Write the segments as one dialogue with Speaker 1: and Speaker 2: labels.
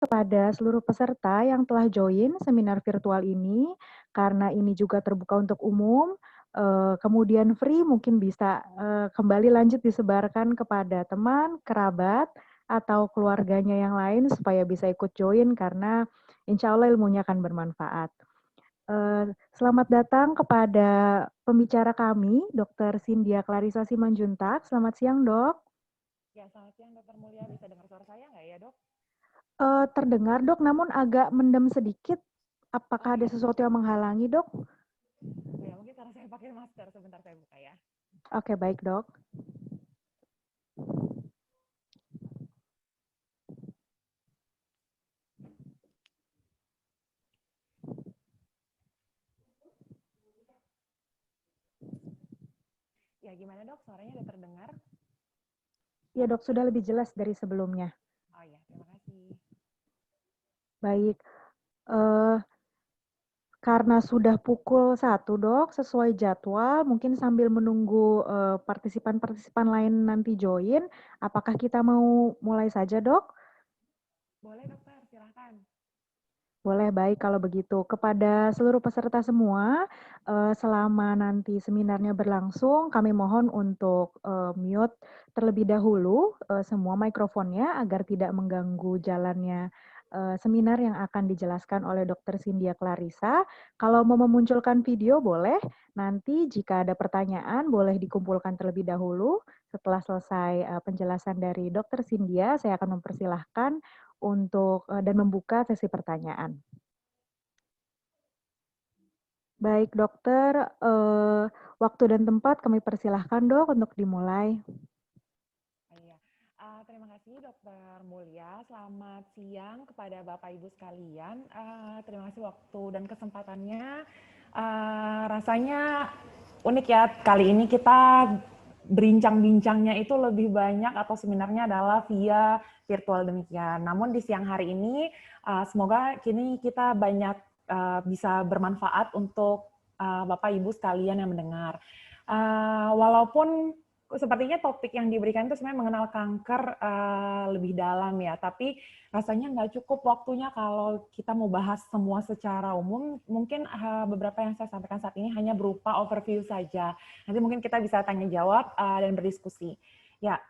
Speaker 1: Kepada seluruh peserta yang telah join seminar virtual ini, karena ini juga terbuka untuk umum, kemudian free mungkin bisa, kembali lanjut disebarkan kepada teman, kerabat, atau keluarganya yang lain supaya bisa ikut join karena insya Allah ilmunya akan bermanfaat. Selamat datang kepada pembicara kami, Dr. Cynthia Clarissa Simanjuntak. Selamat siang, Dok.
Speaker 2: Ya, selamat siang Dokter Mulia. Bisa dengar suara saya nggak ya, Dok?
Speaker 1: Terdengar, Dok, namun agak mendem sedikit.
Speaker 2: Oh
Speaker 1: Apakah ada
Speaker 2: iya.
Speaker 1: sesuatu yang menghalangi, Dok?
Speaker 2: Oh ya, mungkin karena saya pakai masker. Sebentar saya buka ya.
Speaker 1: Oke, baik, Dok.
Speaker 2: Ya, gimana Dok? Suaranya udah terdengar?
Speaker 1: Ya, Dok, sudah lebih jelas dari sebelumnya.
Speaker 2: Oh ya, terima kasih.
Speaker 1: Baik, eh, karena sudah pukul 1, Dok, sesuai jadwal, mungkin sambil menunggu partisipan-partisipan lain nanti join, apakah kita mau mulai saja, Dok?
Speaker 2: Boleh Dokter, silahkan.
Speaker 1: Boleh, baik kalau begitu. Kepada seluruh peserta semua, selama nanti seminarnya berlangsung, kami mohon untuk mute terlebih dahulu semua mikrofonnya agar tidak mengganggu jalannya seminar yang akan dijelaskan oleh Dr. Cynthia Clarissa. Kalau mau memunculkan video boleh, nanti jika ada pertanyaan boleh dikumpulkan terlebih dahulu. Setelah selesai penjelasan dari Dr. Cynthia, saya akan mempersilahkan untuk dan membuka sesi pertanyaan. Baik, dokter, waktu dan tempat kami persilahkan, Dok, untuk dimulai.
Speaker 2: Oh iya. Terima kasih Dokter Mulia. Selamat siang kepada Bapak Ibu sekalian. Terima kasih waktu dan kesempatannya. Rasanya unik ya, kali ini kita berbincang-bincangnya itu lebih banyak atau seminarnya adalah via virtual demikian. Namun di siang hari ini semoga kini kita banyak bisa bermanfaat untuk Bapak Ibu sekalian yang mendengar. Walaupun sepertinya topik yang diberikan itu sebenarnya mengenal kanker lebih dalam ya, tapi rasanya nggak cukup waktunya kalau kita mau bahas semua secara umum. Mungkin beberapa yang saya sampaikan saat ini hanya berupa overview saja. Nanti mungkin kita bisa tanya jawab dan berdiskusi. Ya,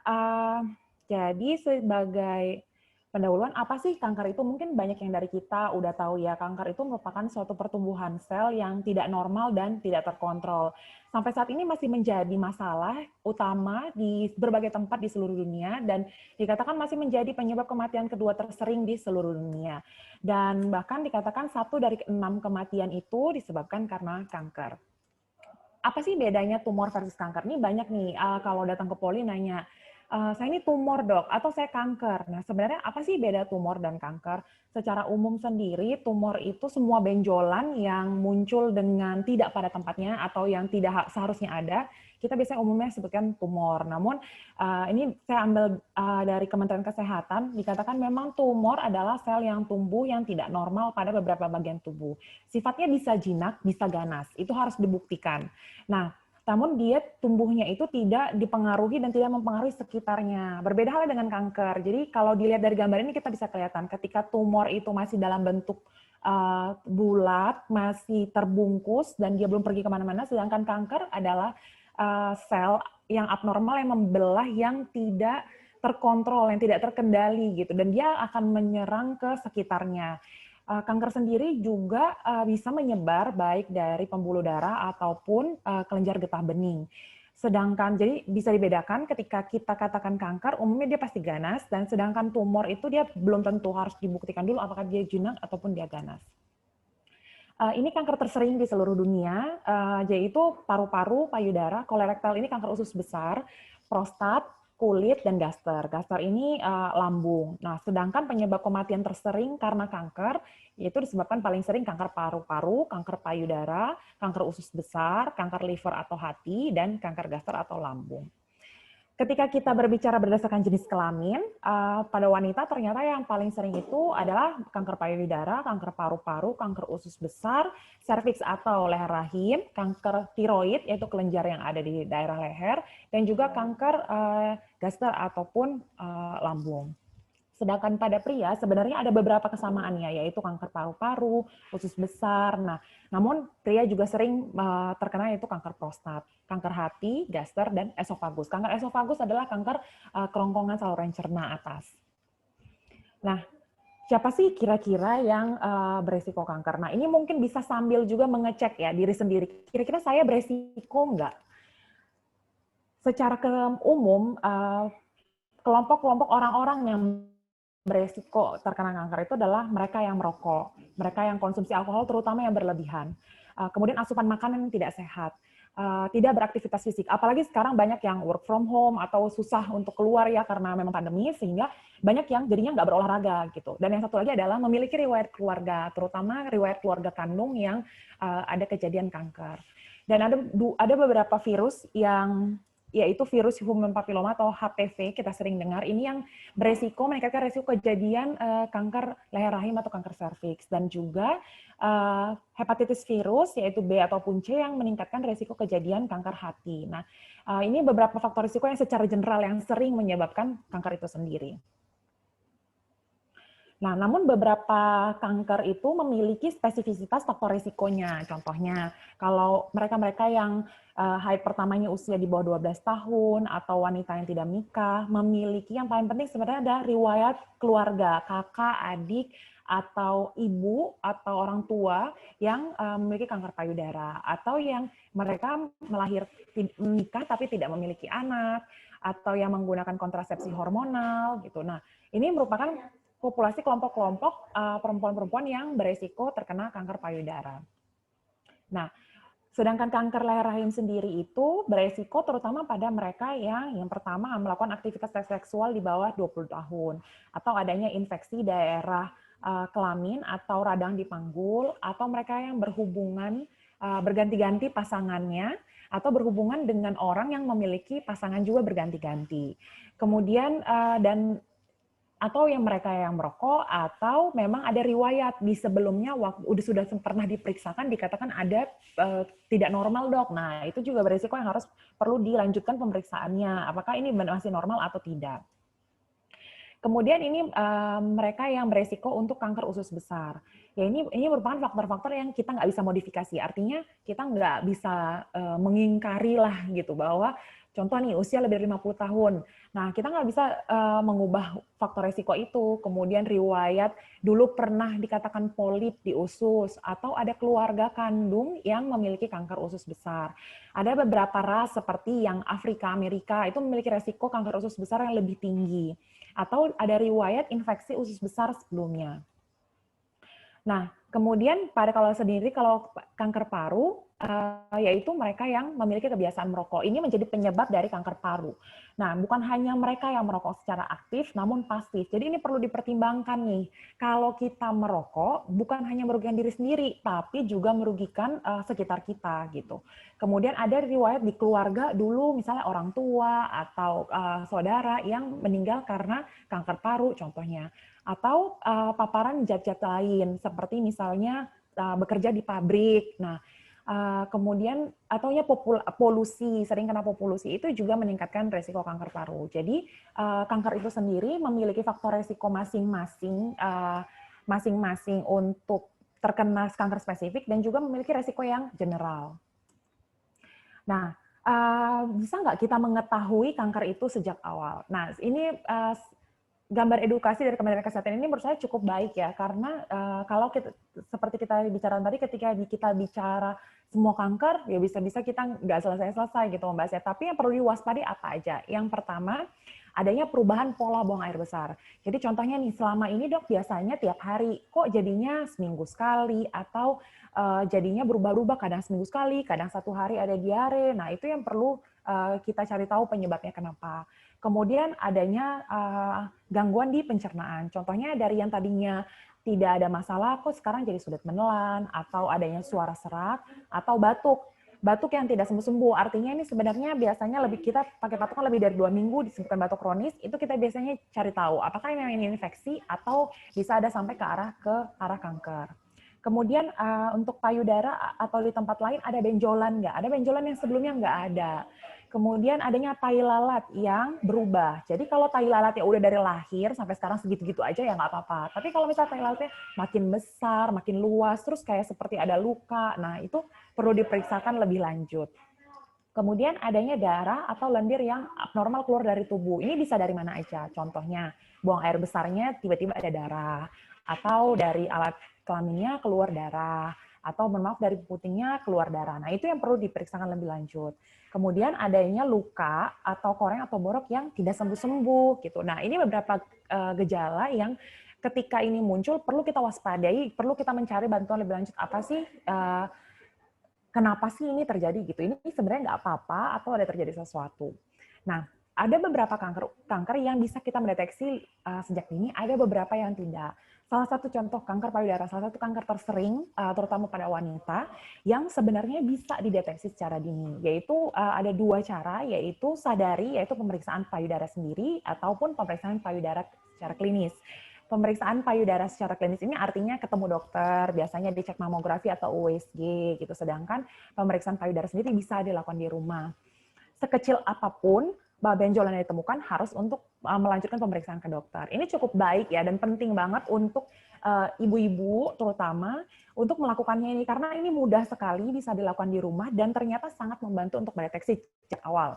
Speaker 2: jadi sebagai pendahuluan, apa sih kanker itu? Mungkin banyak yang dari kita udah tahu ya, kanker itu merupakan suatu pertumbuhan sel yang tidak normal dan tidak terkontrol. Sampai saat ini masih menjadi masalah utama di berbagai tempat di seluruh dunia dan dikatakan masih menjadi penyebab kematian kedua tersering di seluruh dunia. Dan bahkan dikatakan 1 dari 6 kematian itu disebabkan karena kanker. Apa sih bedanya tumor versus kanker? Ini banyak nih, kalau datang ke poli nanya, saya ini tumor dok, atau saya kanker. Nah sebenarnya apa sih beda tumor dan kanker? Secara umum sendiri, tumor itu semua benjolan yang muncul dengan tidak pada tempatnya atau yang tidak seharusnya ada, kita biasanya umumnya sebutkan tumor. Namun ini saya ambil dari Kementerian Kesehatan, dikatakan memang tumor adalah sel yang tumbuh yang tidak normal pada beberapa bagian tubuh. Sifatnya bisa jinak, bisa ganas, itu harus dibuktikan. Nah, namun dia tumbuhnya itu tidak dipengaruhi dan tidak mempengaruhi sekitarnya. Berbeda halnya dengan kanker. Jadi kalau dilihat dari gambar ini kita bisa kelihatan ketika tumor itu masih dalam bentuk bulat, masih terbungkus dan dia belum pergi kemana-mana, sedangkan kanker adalah sel yang abnormal yang membelah yang tidak terkontrol, yang tidak terkendali gitu, dan dia akan menyerang ke sekitarnya. Kanker sendiri juga bisa menyebar baik dari pembuluh darah ataupun kelenjar getah bening. Sedangkan jadi bisa dibedakan ketika kita katakan kanker, umumnya dia pasti ganas, dan sedangkan tumor itu dia belum tentu, harus dibuktikan dulu apakah dia jinak ataupun dia ganas. Ini kanker tersering di seluruh dunia, yaitu paru-paru, payudara, kolorektal ini kanker usus besar, prostat, kulit, dan gaster. Gaster ini lambung. Nah, sedangkan penyebab kematian tersering karena kanker, yaitu disebabkan paling sering kanker paru-paru, kanker payudara, kanker usus besar, kanker liver atau hati, dan kanker gaster atau lambung. Ketika kita berbicara berdasarkan jenis kelamin, pada wanita ternyata yang paling sering itu adalah kanker payudara, kanker paru-paru, kanker usus besar, serviks atau leher rahim, kanker tiroid yaitu kelenjar yang ada di daerah leher, dan juga kanker gaster ataupun lambung. Sedangkan pada pria sebenarnya ada beberapa kesamaannya, yaitu kanker paru-paru, usus besar. Nah, namun pria juga sering terkena yaitu kanker prostat, kanker hati, gaster, dan esofagus. Kanker esofagus adalah kanker kerongkongan saluran cerna atas. Nah, siapa sih kira-kira yang beresiko kanker? Nah, ini mungkin bisa sambil juga mengecek ya diri sendiri. Kira-kira saya beresiko nggak? Secara umum, kelompok-kelompok orang-orang yang beresiko terkena kanker itu adalah mereka yang merokok, mereka yang konsumsi alkohol terutama yang berlebihan, kemudian asupan makanan yang tidak sehat, tidak beraktivitas fisik, apalagi sekarang banyak yang work from home atau susah untuk keluar ya karena memang pandemi, sehingga banyak yang jadinya nggak berolahraga gitu. Dan yang satu lagi adalah memiliki riwayat keluarga, terutama riwayat keluarga kandung yang ada kejadian kanker. Dan ada beberapa virus yang yaitu virus human papilloma atau HPV, kita sering dengar, ini yang beresiko meningkatkan resiko kejadian kanker leher rahim atau kanker serviks, dan juga hepatitis virus yaitu B ataupun C yang meningkatkan resiko kejadian kanker hati. Nah, ini beberapa faktor risiko yang secara general yang sering menyebabkan kanker itu sendiri. Nah, namun beberapa kanker itu memiliki spesifisitas faktor risikonya. Contohnya, kalau mereka-mereka yang haid pertamanya usia di bawah 12 tahun atau wanita yang tidak menikah, memiliki yang paling penting sebenarnya ada riwayat keluarga, kakak, adik, atau ibu, atau orang tua yang memiliki kanker payudara, atau yang mereka menikah tapi tidak memiliki anak, atau yang menggunakan kontrasepsi hormonal, gitu. Nah, ini merupakan populasi kelompok-kelompok perempuan-perempuan yang beresiko terkena kanker payudara. Nah, sedangkan kanker leher rahim sendiri itu beresiko terutama pada mereka yang pertama melakukan aktivitas seks seksual di bawah 20 tahun, atau adanya infeksi daerah kelamin atau radang di panggul, atau mereka yang berhubungan berganti-ganti pasangannya, atau berhubungan dengan orang yang memiliki pasangan juga berganti-ganti. Kemudian atau yang mereka yang merokok, atau memang ada riwayat di sebelumnya sudah pernah diperiksakan dikatakan ada tidak normal dok. Nah itu juga berisiko yang perlu dilanjutkan pemeriksaannya, apakah ini masih normal atau tidak. Kemudian ini mereka yang beresiko untuk kanker usus besar. Ya ini merupakan faktor-faktor yang kita nggak bisa modifikasi. Artinya kita nggak bisa mengingkari lah gitu bahwa contoh nih usia lebih dari 50 tahun. Nah, kita nggak bisa mengubah faktor resiko itu. Kemudian riwayat dulu pernah dikatakan polip di usus, atau ada keluarga kandung yang memiliki kanker usus besar. Ada beberapa ras seperti yang Afrika, Amerika, itu memiliki resiko kanker usus besar yang lebih tinggi. Atau ada riwayat infeksi usus besar sebelumnya. Nah, kemudian kalau kanker paru, yaitu mereka yang memiliki kebiasaan merokok. Ini menjadi penyebab dari kanker paru. Nah, bukan hanya mereka yang merokok secara aktif, namun pasif. Jadi ini perlu dipertimbangkan nih. Kalau kita merokok, bukan hanya merugikan diri sendiri, tapi juga merugikan sekitar kita gitu. Kemudian ada riwayat di keluarga dulu, misalnya orang tua atau saudara yang meninggal karena kanker paru, contohnya. Atau paparan zat-zat lain, seperti misalnya bekerja di pabrik. Nah, kemudian ataunya polusi, sering kena polusi itu juga meningkatkan resiko kanker paru. Jadi kanker itu sendiri memiliki faktor resiko masing-masing untuk terkena kanker spesifik dan juga memiliki resiko yang general. Nah, bisa nggak kita mengetahui kanker itu sejak awal? Nah, ini gambar edukasi dari Kementerian Kesehatan ini menurut saya cukup baik ya, karena kalau seperti kita bicara tadi, ketika kita bicara semua kanker, ya bisa-bisa kita nggak selesai-selesai gitu membahasnya. Tapi yang perlu diwaspadai apa aja? Yang pertama, adanya perubahan pola buang air besar. Jadi contohnya nih, selama ini dok biasanya tiap hari, kok jadinya seminggu sekali, atau jadinya berubah-ubah, kadang seminggu sekali, kadang satu hari ada diare. Nah itu yang perlu kita cari tahu penyebabnya kenapa. Kemudian adanya gangguan di pencernaan. Contohnya dari yang tadinya tidak ada masalah, kok sekarang jadi sulit menelan, atau adanya suara serak, atau batuk. Batuk yang tidak sembuh-sembuh, artinya ini sebenarnya biasanya kita pakai patokan lebih dari 2 minggu disebutkan batuk kronis, itu kita biasanya cari tahu apakah ini infeksi atau bisa ada sampai ke arah kanker. Kemudian untuk payudara atau di tempat lain ada benjolan nggak? Ada benjolan yang sebelumnya nggak ada. Kemudian adanya tai lalat yang berubah. Jadi kalau tai lalat ya udah dari lahir sampai sekarang segitu-gitu aja ya nggak apa-apa. Tapi kalau misalnya tai lalatnya makin besar, makin luas, terus kayak seperti ada luka, nah itu perlu diperiksakan lebih lanjut. Kemudian adanya darah atau lendir yang abnormal keluar dari tubuh. Ini bisa dari mana aja. Contohnya, buang air besarnya tiba-tiba ada darah. Atau dari alat kelaminnya keluar darah. Atau maaf dari putingnya keluar darah. Nah, itu yang perlu diperiksakan lebih lanjut. Kemudian adanya luka atau koreng atau borok yang tidak sembuh-sembuh gitu. Nah, ini beberapa gejala yang ketika ini muncul perlu kita waspadai, perlu kita mencari bantuan lebih lanjut. Apa sih kenapa sih ini terjadi gitu? Ini sebenarnya nggak apa-apa atau ada terjadi sesuatu. Nah, ada beberapa kanker yang bisa kita mendeteksi sejak dini, ada beberapa yang tidak. Salah satu contoh kanker payudara, salah satu kanker tersering, terutama pada wanita, yang sebenarnya bisa dideteksi secara dini, yaitu ada dua cara, yaitu sadari, yaitu pemeriksaan payudara sendiri, ataupun pemeriksaan payudara secara klinis. Pemeriksaan payudara secara klinis ini artinya ketemu dokter, biasanya dicek mamografi atau USG gitu. Sedangkan pemeriksaan payudara sendiri bisa dilakukan di rumah. Sekecil apapun benjolan yang ditemukan harus untuk melanjutkan pemeriksaan ke dokter. Ini cukup baik ya dan penting banget untuk ibu-ibu terutama untuk melakukannya ini karena ini mudah sekali bisa dilakukan di rumah dan ternyata sangat membantu untuk mendeteksi sejak awal.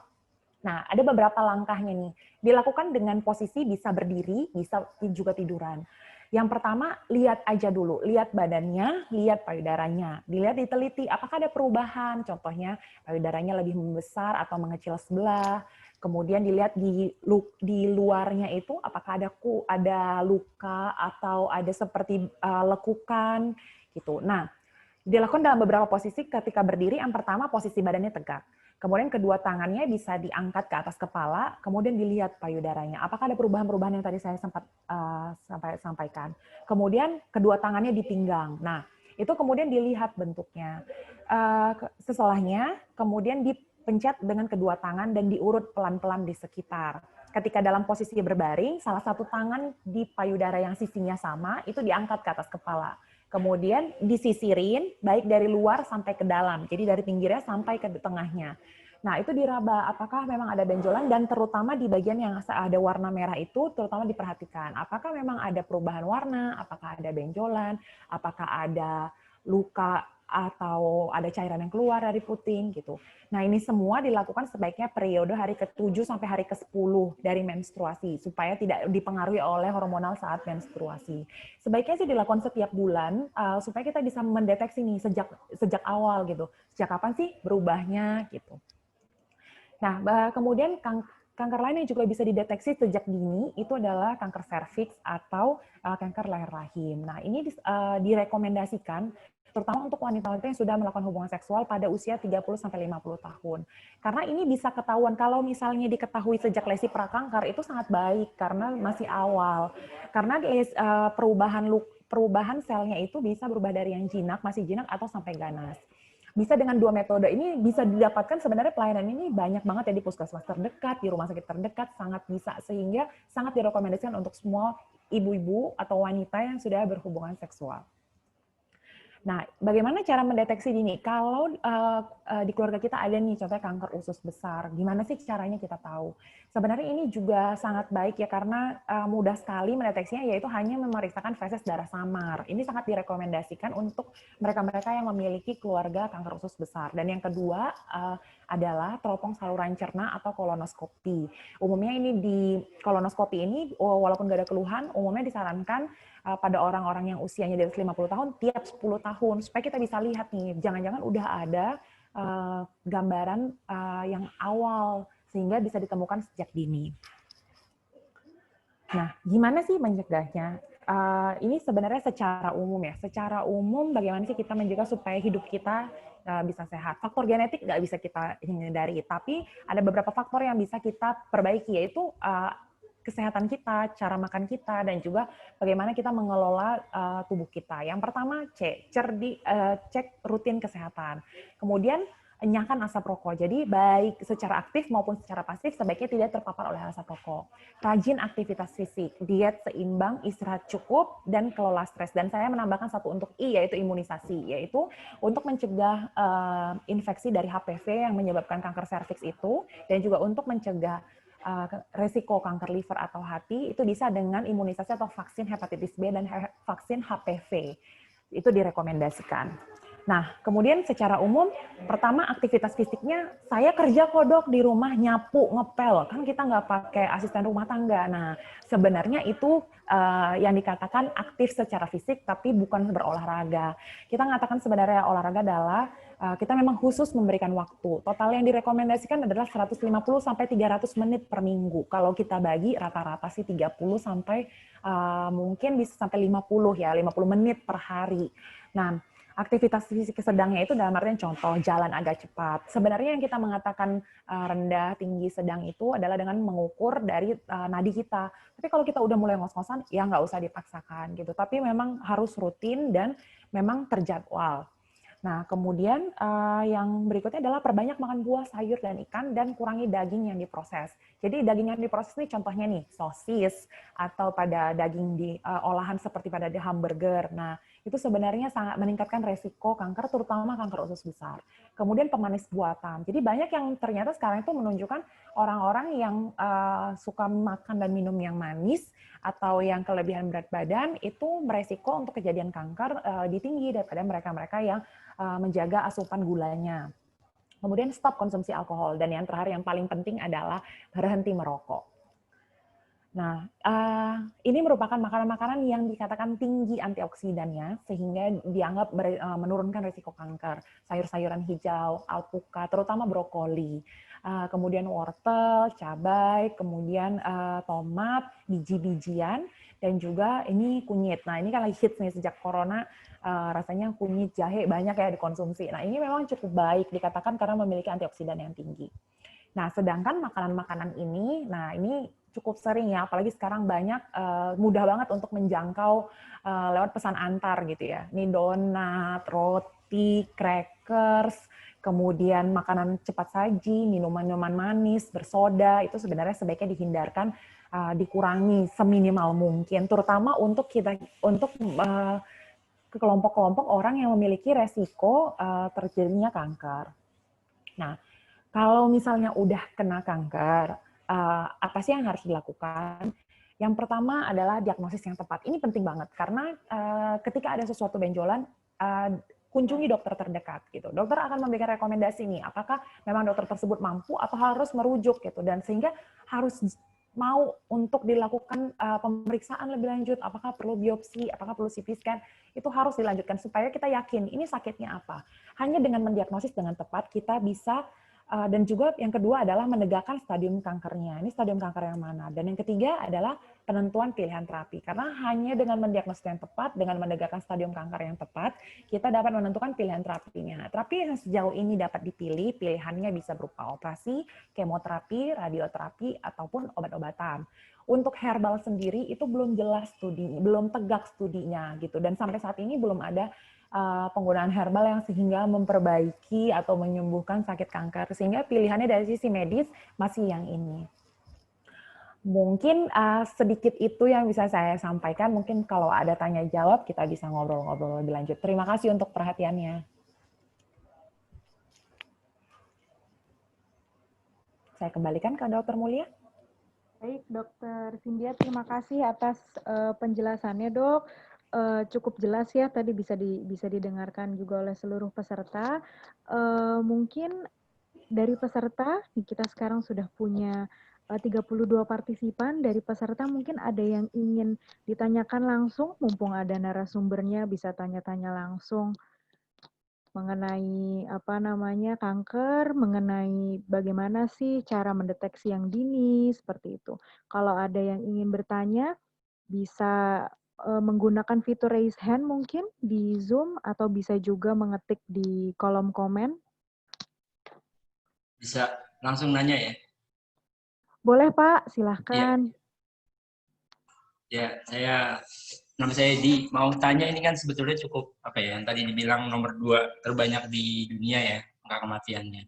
Speaker 2: Nah, ada beberapa langkahnya nih. Dilakukan dengan posisi bisa berdiri, bisa juga tiduran. Yang pertama, lihat aja dulu. Lihat badannya, lihat payudaranya. Dilihat, diteliti, apakah ada perubahan. Contohnya, payudaranya lebih membesar atau mengecil sebelah. Kemudian dilihat di luarnya itu, apakah ada luka atau ada seperti lekukan. Gitu. Nah, dilakukan dalam beberapa posisi ketika berdiri. Yang pertama, posisi badannya tegak. Kemudian kedua tangannya bisa diangkat ke atas kepala, kemudian dilihat payudaranya. Apakah ada perubahan-perubahan yang tadi saya sempat sampaikan. Kemudian kedua tangannya di pinggang. Nah, itu kemudian dilihat bentuknya. Setelahnya, kemudian dipencet dengan kedua tangan dan diurut pelan-pelan di sekitar. Ketika dalam posisi berbaring, salah satu tangan di payudara yang sisinya sama, itu diangkat ke atas kepala. Kemudian disisirin, baik dari luar sampai ke dalam. Jadi dari pinggirnya sampai ke tengahnya. Nah, itu diraba apakah memang ada benjolan dan terutama di bagian yang ada warna merah itu terutama diperhatikan. Apakah memang ada perubahan warna, apakah ada benjolan, apakah ada luka atau ada cairan yang keluar dari puting gitu. Nah, ini semua dilakukan sebaiknya periode hari ke-7 sampai hari ke-10 dari menstruasi supaya tidak dipengaruhi oleh hormonal saat menstruasi. Sebaiknya sih dilakukan setiap bulan supaya kita bisa mendeteksi nih sejak awal gitu. Sejak kapan sih berubahnya gitu. Nah, kemudian kanker lain yang juga bisa dideteksi sejak dini itu adalah kanker serviks atau kanker leher rahim. Nah, ini direkomendasikan terutama untuk wanita-wanita yang sudah melakukan hubungan seksual pada usia 30-50 tahun. Karena ini bisa ketahuan, kalau misalnya diketahui sejak lesi prakanker, itu sangat baik karena masih awal. Karena perubahan selnya itu bisa berubah dari yang jinak, masih jinak, atau sampai ganas. Bisa dengan dua metode ini bisa didapatkan sebenarnya pelayanan ini banyak banget ya di puskesmas terdekat, di rumah sakit terdekat, sangat bisa. Sehingga sangat direkomendasikan untuk semua ibu-ibu atau wanita yang sudah berhubungan seksual. Nah, bagaimana cara mendeteksi dini? Kalau di keluarga kita ada nih, contohnya kanker usus besar, gimana sih caranya kita tahu? Sebenarnya ini juga sangat baik ya, karena mudah sekali mendeteksinya, yaitu hanya memeriksakan feses darah samar. Ini sangat direkomendasikan untuk mereka-mereka yang memiliki keluarga kanker usus besar. Dan yang kedua adalah teropong saluran cerna atau kolonoskopi. Umumnya ini di kolonoskopi ini, walaupun nggak ada keluhan, umumnya disarankan pada orang-orang yang usianya di atas 50 tahun tiap 10 tahun supaya kita bisa lihat nih jangan-jangan udah ada gambaran yang awal sehingga bisa ditemukan sejak dini. Nah, gimana sih mencegahnya? Ini sebenarnya secara umum ya. Secara umum bagaimana sih kita mencegah supaya hidup kita bisa sehat? Faktor genetik nggak bisa kita hindari, tapi ada beberapa faktor yang bisa kita perbaiki, yaitu kesehatan kita, cara makan kita, dan juga bagaimana kita mengelola tubuh kita. Yang pertama, cek rutin kesehatan. Kemudian mengenyahkan asap rokok. Jadi baik secara aktif maupun secara pasif sebaiknya tidak terpapar oleh asap rokok. Rajin aktivitas fisik, diet seimbang, istirahat cukup, dan kelola stres. Dan saya menambahkan satu untuk I, yaitu imunisasi, yaitu untuk mencegah infeksi dari HPV yang menyebabkan kanker serviks itu, dan juga untuk mencegah resiko kanker liver atau hati, itu bisa dengan imunisasi atau vaksin hepatitis B dan vaksin HPV. Itu direkomendasikan. Nah, kemudian secara umum, pertama aktivitas fisiknya, saya kerja kok dok di rumah nyapu, ngepel, kan kita nggak pakai asisten rumah tangga. Nah, sebenarnya itu yang dikatakan aktif secara fisik, tapi bukan berolahraga. Kita mengatakan sebenarnya olahraga adalah kita memang khusus memberikan waktu. Total yang direkomendasikan adalah 150 sampai 300 menit per minggu. Kalau kita bagi rata-rata sih 30 sampai mungkin bisa sampai 50 ya, 50 menit per hari. Nah, aktivitas fisik sedangnya itu dalam artian contoh jalan agak cepat. Sebenarnya yang kita mengatakan rendah, tinggi, sedang itu adalah dengan mengukur dari nadi kita. Tapi kalau kita udah mulai ngos-ngosan, ya nggak usah dipaksakan gitu. Tapi memang harus rutin dan memang terjadwal. Nah, kemudian yang berikutnya adalah perbanyak makan buah, sayur, dan ikan, dan kurangi daging yang diproses. Jadi daging yang diproses ini contohnya nih, sosis, atau pada daging di olahan seperti pada di hamburger. Nah, itu sebenarnya sangat meningkatkan resiko kanker, terutama kanker usus besar. Kemudian pemanis buatan. Jadi banyak yang ternyata sekarang itu menunjukkan orang-orang yang suka makan dan minum yang manis, atau yang kelebihan berat badan, itu beresiko untuk kejadian kanker lebih tinggi daripada mereka-mereka yang menjaga asupan gulanya. Kemudian stop konsumsi alkohol. Dan yang terakhir yang paling penting adalah berhenti merokok. Nah, ini merupakan makanan-makanan yang dikatakan tinggi antioksidannya, sehingga dianggap menurunkan risiko kanker. Sayur-sayuran hijau, alpukat, terutama brokoli. Kemudian wortel, cabai, kemudian tomat, biji-bijian, dan juga ini kunyit. Nah, ini kan lagi hits nih sejak corona, rasanya kunyit, jahe banyak ya dikonsumsi. Nah, ini memang cukup baik dikatakan karena memiliki antioksidan yang tinggi. Nah, sedangkan makanan-makanan ini, nah ini cukup sering ya, apalagi sekarang banyak mudah banget untuk menjangkau lewat pesan antar gitu ya. Ini donat, roti, crackers, kemudian makanan cepat saji, minuman-minuman manis, bersoda, itu sebenarnya sebaiknya dihindarkan, dikurangi seminimal mungkin, terutama untuk ke kelompok-kelompok orang yang memiliki resiko terjadinya kanker. Nah, kalau misalnya udah kena kanker, apa sih yang harus dilakukan? Yang pertama adalah diagnosis yang tepat. Ini penting banget karena ketika ada sesuatu benjolan, kunjungi dokter terdekat gitu. Dokter akan memberikan rekomendasi nih, apakah memang dokter tersebut mampu atau harus merujuk gitu, dan sehingga harus mau untuk dilakukan pemeriksaan lebih lanjut, apakah perlu biopsi, apakah perlu CT scan, itu harus dilanjutkan supaya kita yakin ini sakitnya apa. Hanya dengan mendiagnosis dengan tepat kita bisa. Dan juga yang kedua adalah menegakkan stadium kankernya. Ini stadium kanker yang mana? Dan yang ketiga adalah penentuan pilihan terapi. Karena hanya dengan mendiagnosis yang tepat, dengan menegakkan stadium kanker yang tepat, kita dapat menentukan pilihan terapinya. Terapi yang sejauh ini dapat dipilih, pilihannya bisa berupa operasi, kemoterapi, radioterapi, ataupun obat-obatan. Untuk herbal sendiri itu belum jelas studinya, belum tegak studinya gitu. Dan sampai saat ini belum ada penggunaan herbal yang sehingga memperbaiki atau menyembuhkan sakit kanker. Sehingga pilihannya dari sisi medis masih yang ini. Mungkin sedikit itu yang bisa saya sampaikan. Mungkin kalau ada tanya jawab kita bisa ngobrol-ngobrol lebih lanjut. Terima kasih untuk perhatiannya. Saya kembalikan ke Dr. Mulia.
Speaker 1: Baik, Dokter Cynthia, terima kasih atas penjelasannya, Dok. Cukup jelas ya, tadi bisa didengarkan juga oleh seluruh peserta. Mungkin dari peserta, kita sekarang sudah punya 32 partisipan. Dari peserta mungkin ada yang ingin ditanyakan langsung, mumpung ada narasumbernya bisa tanya-tanya langsung mengenai kanker, mengenai bagaimana sih cara mendeteksi yang dini, seperti itu. Kalau ada yang ingin bertanya, bisa menggunakan fitur raise hand mungkin di Zoom, atau bisa juga mengetik di kolom komen.
Speaker 3: Bisa langsung nanya ya?
Speaker 1: Boleh Pak, silahkan.
Speaker 3: Ya, nama saya Edi. Mau tanya, ini kan sebetulnya cukup yang tadi dibilang nomor 2 terbanyak di dunia ya angka kematiannya.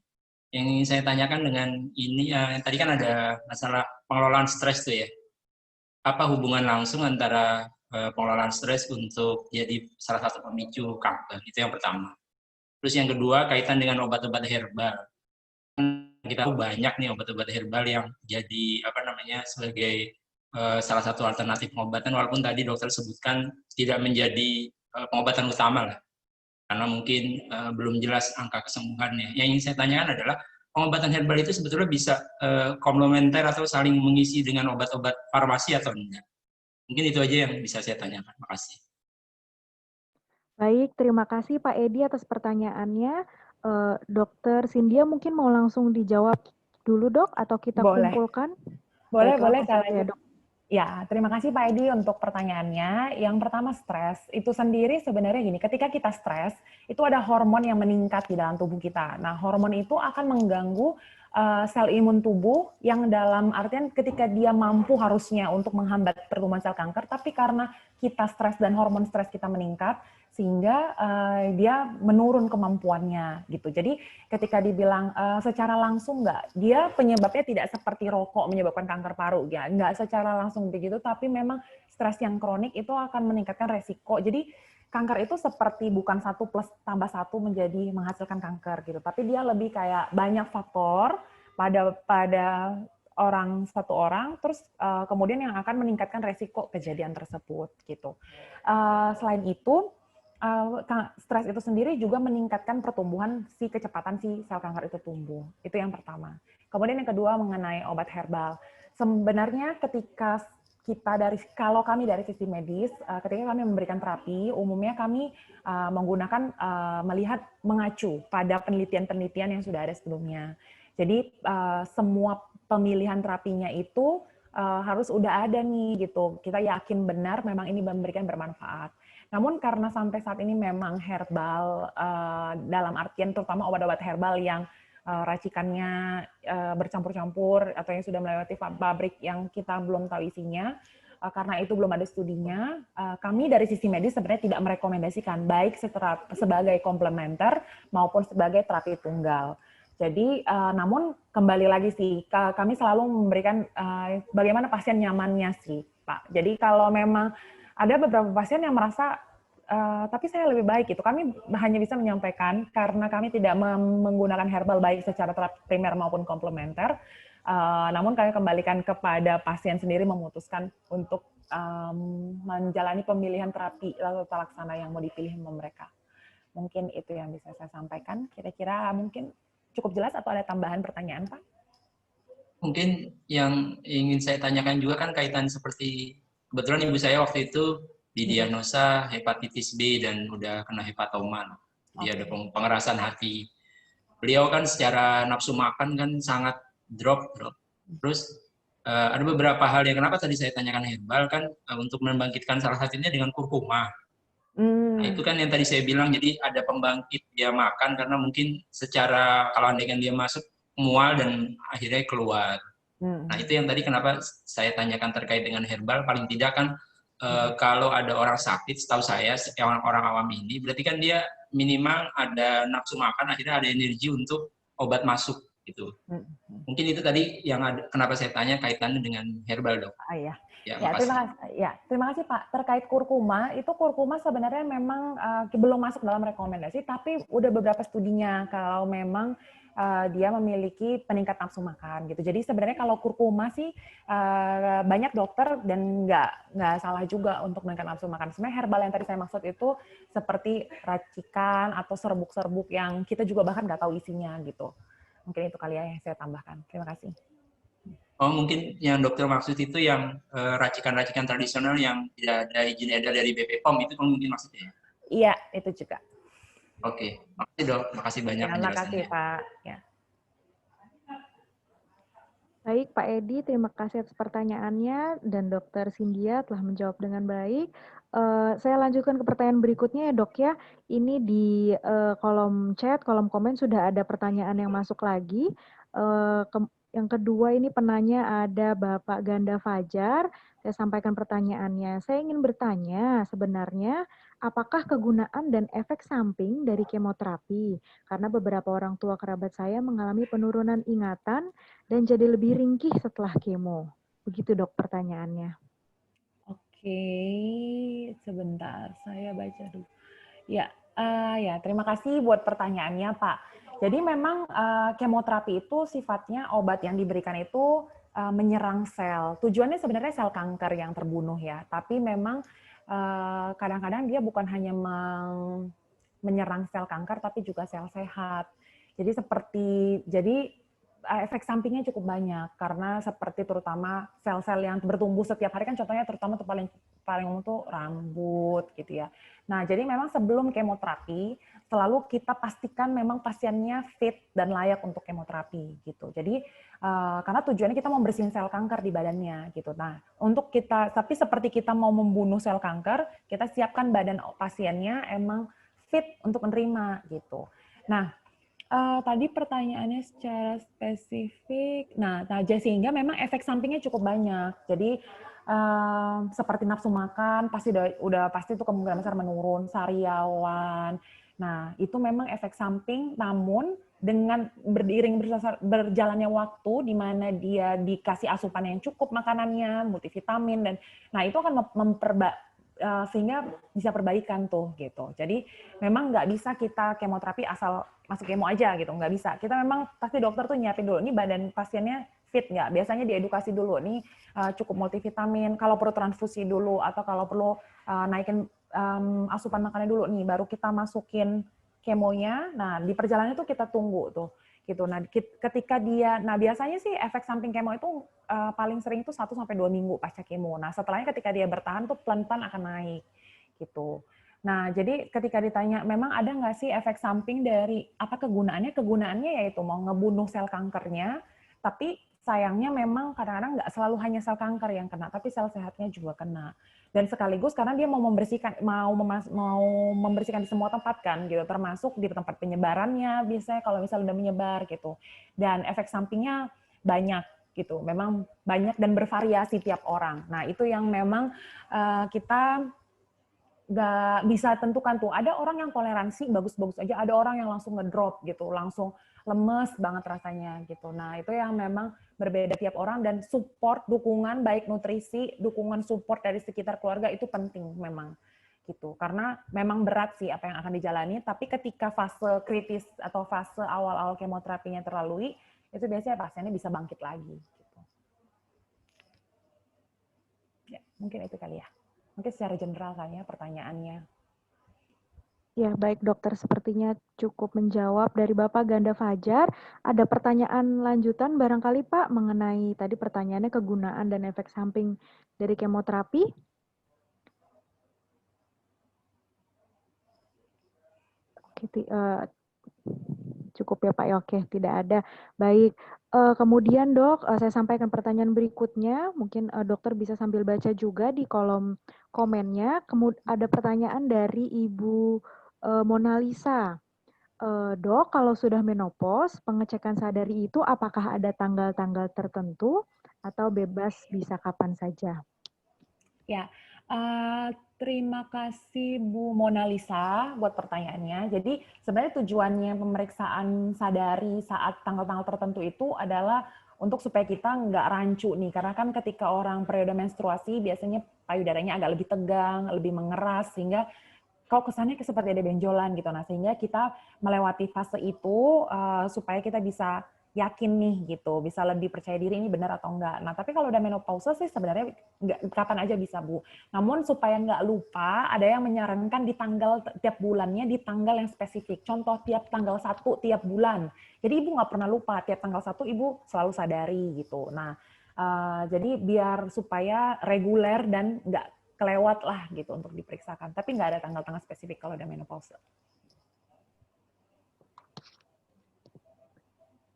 Speaker 3: Yang ingin saya tanyakan dengan ini, tadi kan ada masalah pengelolaan stres tuh ya. Apa hubungan langsung antara pengelolaan stres untuk jadi salah satu pemicu kanker? Itu yang pertama. Terus yang kedua kaitan dengan obat-obat herbal. Kita tahu banyak nih obat-obat herbal yang jadi sebagai salah satu alternatif pengobatan, walaupun tadi dokter sebutkan tidak menjadi pengobatan utama lah, karena mungkin belum jelas angka kesembuhannya. Yang ingin saya tanyakan adalah pengobatan herbal itu sebetulnya bisa komplementer atau saling mengisi dengan obat-obat farmasi atau tidak? Mungkin itu aja yang bisa saya tanyakan. Makasih.
Speaker 1: Baik, terima kasih Pak Edi atas pertanyaannya. Dokter Cynthia mungkin mau langsung dijawab dulu dok, atau kita
Speaker 2: Boleh.
Speaker 1: kumpulkan?
Speaker 2: Boleh,
Speaker 1: Baik,
Speaker 2: boleh.
Speaker 1: langsung saja ya dok.
Speaker 2: Ya, terima kasih Pak Edi untuk pertanyaannya. Yang pertama, stres itu sendiri sebenarnya gini, ketika kita stres, itu ada hormon yang meningkat di dalam tubuh kita. Nah, hormon itu akan mengganggu sel imun tubuh yang dalam artian ketika dia mampu harusnya untuk menghambat pertumbuhan sel kanker, tapi karena kita stres dan hormon stres kita meningkat, sehingga dia menurun kemampuannya gitu. Jadi ketika dibilang secara langsung nggak, dia penyebabnya tidak seperti rokok menyebabkan kanker paru, ya nggak secara langsung begitu, tapi memang stres yang kronik itu akan meningkatkan resiko. Jadi kanker itu seperti bukan 1 plus tambah 1 menjadi menghasilkan kanker gitu, tapi dia lebih kayak banyak faktor pada satu orang, terus kemudian yang akan meningkatkan resiko kejadian tersebut gitu. Selain itu, stres itu sendiri juga meningkatkan pertumbuhan kecepatan si sel kanker itu tumbuh. Itu yang pertama. Kemudian yang kedua mengenai obat herbal. Sebenarnya ketika kalau kami dari sisi medis, ketika kami memberikan terapi, umumnya kami menggunakan mengacu pada penelitian-penelitian yang sudah ada sebelumnya. Jadi semua pemilihan terapinya itu harus udah ada nih gitu. Kita yakin benar memang ini memberikan bermanfaat. Namun karena sampai saat ini memang herbal dalam artian terutama obat-obat herbal yang racikannya bercampur-campur atau yang sudah melewati pabrik yang kita belum tahu isinya, karena itu belum ada studinya, kami dari sisi medis sebenarnya tidak merekomendasikan baik sebagai komplementer maupun sebagai terapi tunggal. Jadi, namun kembali lagi sih, kami selalu memberikan bagaimana pasien nyamannya sih, Pak. Jadi kalau memang ada beberapa pasien yang merasa tapi saya lebih baik itu. Kami hanya bisa menyampaikan karena kami tidak menggunakan herbal baik secara terapi primer maupun komplementer. Namun kami kembalikan kepada pasien sendiri memutuskan untuk menjalani pemilihan terapi atau tata laksana yang mau dipilih sama mereka. Mungkin itu yang bisa saya sampaikan. Kira-kira mungkin cukup jelas atau ada tambahan pertanyaan, Pak?
Speaker 3: Mungkin yang ingin saya tanyakan juga kan kaitan seperti kebetulan ibu saya waktu itu didiagnosa hepatitis B dan udah kena hepatoma. Dia ada pengerasan hati. Beliau kan secara nafsu makan kan sangat drop. Terus ada beberapa hal yang kenapa tadi saya tanyakan herbal kan untuk membangkitkan salah satunya dengan kurkuma. Nah, itu kan yang tadi saya bilang, jadi ada pembangkit dia makan karena mungkin secara kalau andaikan dia masuk mual dan akhirnya keluar. Nah, itu yang tadi kenapa saya tanyakan terkait dengan herbal, paling tidak kan kalau ada orang sakit, setahu saya orang awam ini, berarti kan dia minimal ada nafsu makan, akhirnya ada energi untuk obat masuk gitu. Mungkin itu tadi yang kenapa saya tanya kaitannya dengan herbal, dok.
Speaker 2: Iya.
Speaker 3: Ya,
Speaker 2: terima kasih Pak. Terkait kurkuma, itu kurkuma sebenarnya memang belum masuk dalam rekomendasi, tapi udah beberapa studinya kalau memang dia memiliki peningkat nafsu makan gitu. Jadi sebenarnya kalau kurkuma sih banyak dokter dan nggak salah juga untuk meningkatkan nafsu makan. Sebenarnya herbal yang tadi saya maksud itu seperti racikan atau serbuk-serbuk yang kita juga bahkan nggak tahu isinya gitu. Mungkin itu kali ya yang saya tambahkan. Terima kasih.
Speaker 3: Oh, mungkin yang dokter maksud itu yang racikan-racikan tradisional yang tidak ada izin edar dari BPOM, itu mungkin maksudnya?
Speaker 2: Iya, itu juga.
Speaker 3: Oke, makasih dok, makasih banyak penjelasannya.
Speaker 2: Terima kasih Pak. Ya.
Speaker 1: Baik Pak Edi, terima kasih atas pertanyaannya dan Dokter Cynthia telah menjawab dengan baik. Saya lanjutkan ke pertanyaan berikutnya ya dok ya. Ini di kolom chat, kolom komen sudah ada pertanyaan yang masuk lagi. Yang kedua ini penanya ada Bapak Ganda Fajar. Saya sampaikan pertanyaannya. Saya ingin bertanya sebenarnya apakah kegunaan dan efek samping dari kemoterapi? Karena beberapa orang tua kerabat saya mengalami penurunan ingatan dan jadi lebih ringkih setelah kemo. Begitu dok pertanyaannya.
Speaker 2: Oke, sebentar saya baca dulu. Ya, ya terima kasih buat pertanyaannya Pak. Jadi memang kemoterapi itu sifatnya obat yang diberikan itu menyerang sel. Tujuannya sebenarnya sel kanker yang terbunuh ya, tapi memang kadang-kadang dia bukan hanya menyerang sel kanker, tapi juga sel sehat. Jadi efek sampingnya cukup banyak karena seperti terutama sel-sel yang bertumbuh setiap hari kan contohnya terutama tuh paling umum tuh rambut gitu ya. Nah, jadi memang sebelum kemoterapi selalu kita pastikan memang pasiennya fit dan layak untuk kemoterapi gitu. Jadi karena tujuannya kita mau bersihin sel kanker di badannya gitu. Nah, tapi seperti kita mau membunuh sel kanker, kita siapkan badan pasiennya emang fit untuk menerima gitu. Nah, tadi pertanyaannya secara spesifik, sehingga memang efek sampingnya cukup banyak. Jadi seperti nafsu makan pasti udah pasti itu kemungkinan besar menurun, sariawan. Nah itu memang efek samping. Namun dengan berjalannya waktu, di mana dia dikasih asupan yang cukup makanannya, multivitamin dan, nah itu akan sehingga bisa perbaikan tuh gitu. Jadi memang nggak bisa kita kemoterapi asal masuk kemo aja gitu, nggak bisa. Kita memang pasti dokter tuh nyiapin dulu, ini badan pasiennya fit nggak? Biasanya diedukasi dulu, nih cukup multivitamin, kalau perlu transfusi dulu, atau kalau perlu naikin asupan makannya dulu nih, baru kita masukin kemonya. Nah di perjalanan itu kita tunggu tuh gitu. Nah ketika biasanya sih efek samping kemo itu paling sering itu 1-2 minggu pasca kemo. Nah setelahnya ketika dia bertahan tuh pelan-pelan akan naik gitu. Nah, jadi ketika ditanya, memang ada nggak sih efek samping dari apa kegunaannya? Kegunaannya yaitu mau ngebunuh sel kankernya, tapi sayangnya memang kadang-kadang nggak selalu hanya sel kanker yang kena, tapi sel sehatnya juga kena. Dan sekaligus karena dia mau membersihkan di semua tempat kan, gitu, termasuk di tempat penyebarannya, biasanya kalau misalnya udah menyebar gitu. Dan efek sampingnya banyak gitu, memang banyak dan bervariasi tiap orang. Nah, itu yang memang kita nggak bisa tentukan tuh. Ada orang yang toleransi bagus-bagus aja, ada orang yang langsung ngedrop gitu, langsung lemes banget rasanya gitu. Nah itu yang memang berbeda tiap orang, dan support, dukungan baik nutrisi, dukungan support dari sekitar keluarga itu penting memang gitu. Karena memang berat sih apa yang akan dijalani, tapi ketika fase kritis atau fase awal-awal kemoterapinya terlalui, itu biasanya pasiennya bisa bangkit lagi. Gitu. Ya, mungkin itu kali ya. Mungkin secara general kayaknya pertanyaannya.
Speaker 1: Ya, baik dokter. Sepertinya cukup menjawab dari Bapak Ganda Fajar. Ada pertanyaan lanjutan barangkali Pak mengenai tadi pertanyaannya kegunaan dan efek samping dari kemoterapi? Oke, cukup ya Pak. Oke, tidak ada. Baik. Kemudian dok, saya sampaikan pertanyaan berikutnya. Mungkin dokter bisa sambil baca juga di kolom komennya. Kemudian ada pertanyaan dari Ibu Mona Lisa. Dok, kalau sudah menopause, pengecekan sadari itu apakah ada tanggal-tanggal tertentu atau bebas bisa kapan saja?
Speaker 2: Ya, terima kasih Bu Mona Lisa buat pertanyaannya. Jadi sebenarnya tujuannya pemeriksaan sadari saat tanggal-tanggal tertentu itu adalah untuk supaya kita nggak rancu nih. Karena kan ketika orang periode menstruasi biasanya payudaranya agak lebih tegang, lebih mengeras, sehingga kalau kesannya seperti ada benjolan gitu. Nah, sehingga kita melewati fase itu supaya kita bisa yakin nih gitu, bisa lebih percaya diri ini benar atau enggak. Nah, tapi kalau udah menopause sih sebenarnya kapan aja bisa, Bu. Namun supaya nggak lupa, ada yang menyarankan di tanggal tiap bulannya di tanggal yang spesifik. Contoh tiap tanggal 1 tiap bulan. Jadi Ibu nggak pernah lupa, tiap tanggal 1 Ibu selalu sadari gitu. Nah, jadi biar supaya reguler dan nggak kelewat lah gitu untuk diperiksakan. Tapi nggak ada tanggal-tanggal spesifik kalau udah menopause.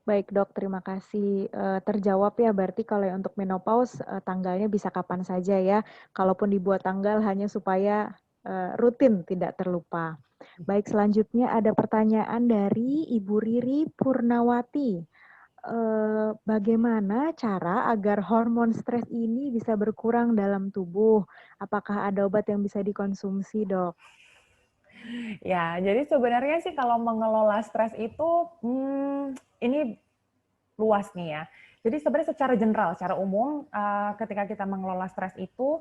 Speaker 1: Baik dok, terima kasih. Terjawab ya, berarti kalau untuk menopause tanggalnya bisa kapan saja ya. Kalaupun dibuat tanggal hanya supaya rutin tidak terlupa. Baik, selanjutnya ada pertanyaan dari Ibu Riri Purnawati. bagaimana cara agar hormon stres ini bisa berkurang dalam tubuh? Apakah ada obat yang bisa dikonsumsi, Dok?
Speaker 2: Ya, jadi sebenarnya sih kalau mengelola stres itu, ini luas nih ya. Jadi sebenarnya secara general, secara umum, ketika kita mengelola stres itu,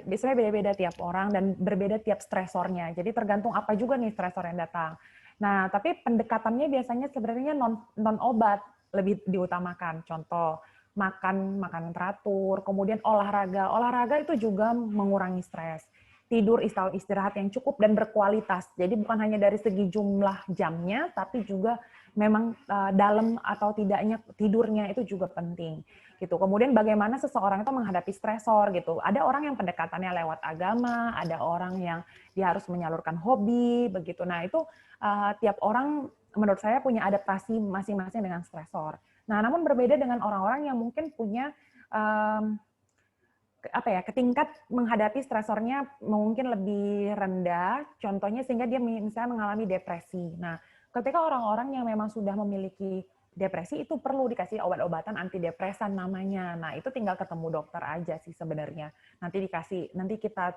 Speaker 2: biasanya beda-beda tiap orang dan berbeda tiap stresornya. Jadi tergantung apa juga nih stresor yang datang. Nah, tapi pendekatannya biasanya sebenarnya non obat lebih diutamakan. Contoh, makan makanan teratur, kemudian olahraga. Olahraga itu juga mengurangi stres. Tidur, istirahat yang cukup dan berkualitas. Jadi bukan hanya dari segi jumlah jamnya, tapi juga memang dalam atau tidaknya tidurnya itu juga penting gitu. Kemudian bagaimana seseorang itu menghadapi stresor gitu. Ada orang yang pendekatannya lewat agama, ada orang yang dia harus menyalurkan hobi begitu. Nah, itu tiap orang menurut saya punya adaptasi masing-masing dengan stresor. Nah, namun berbeda dengan orang-orang yang mungkin punya tingkat menghadapi stresornya mungkin lebih rendah, contohnya sehingga dia misalnya mengalami depresi. Nah, ketika orang-orang yang memang sudah memiliki depresi itu perlu dikasih obat-obatan antidepresan namanya. Nah, itu tinggal ketemu dokter aja sih sebenarnya. Nanti kita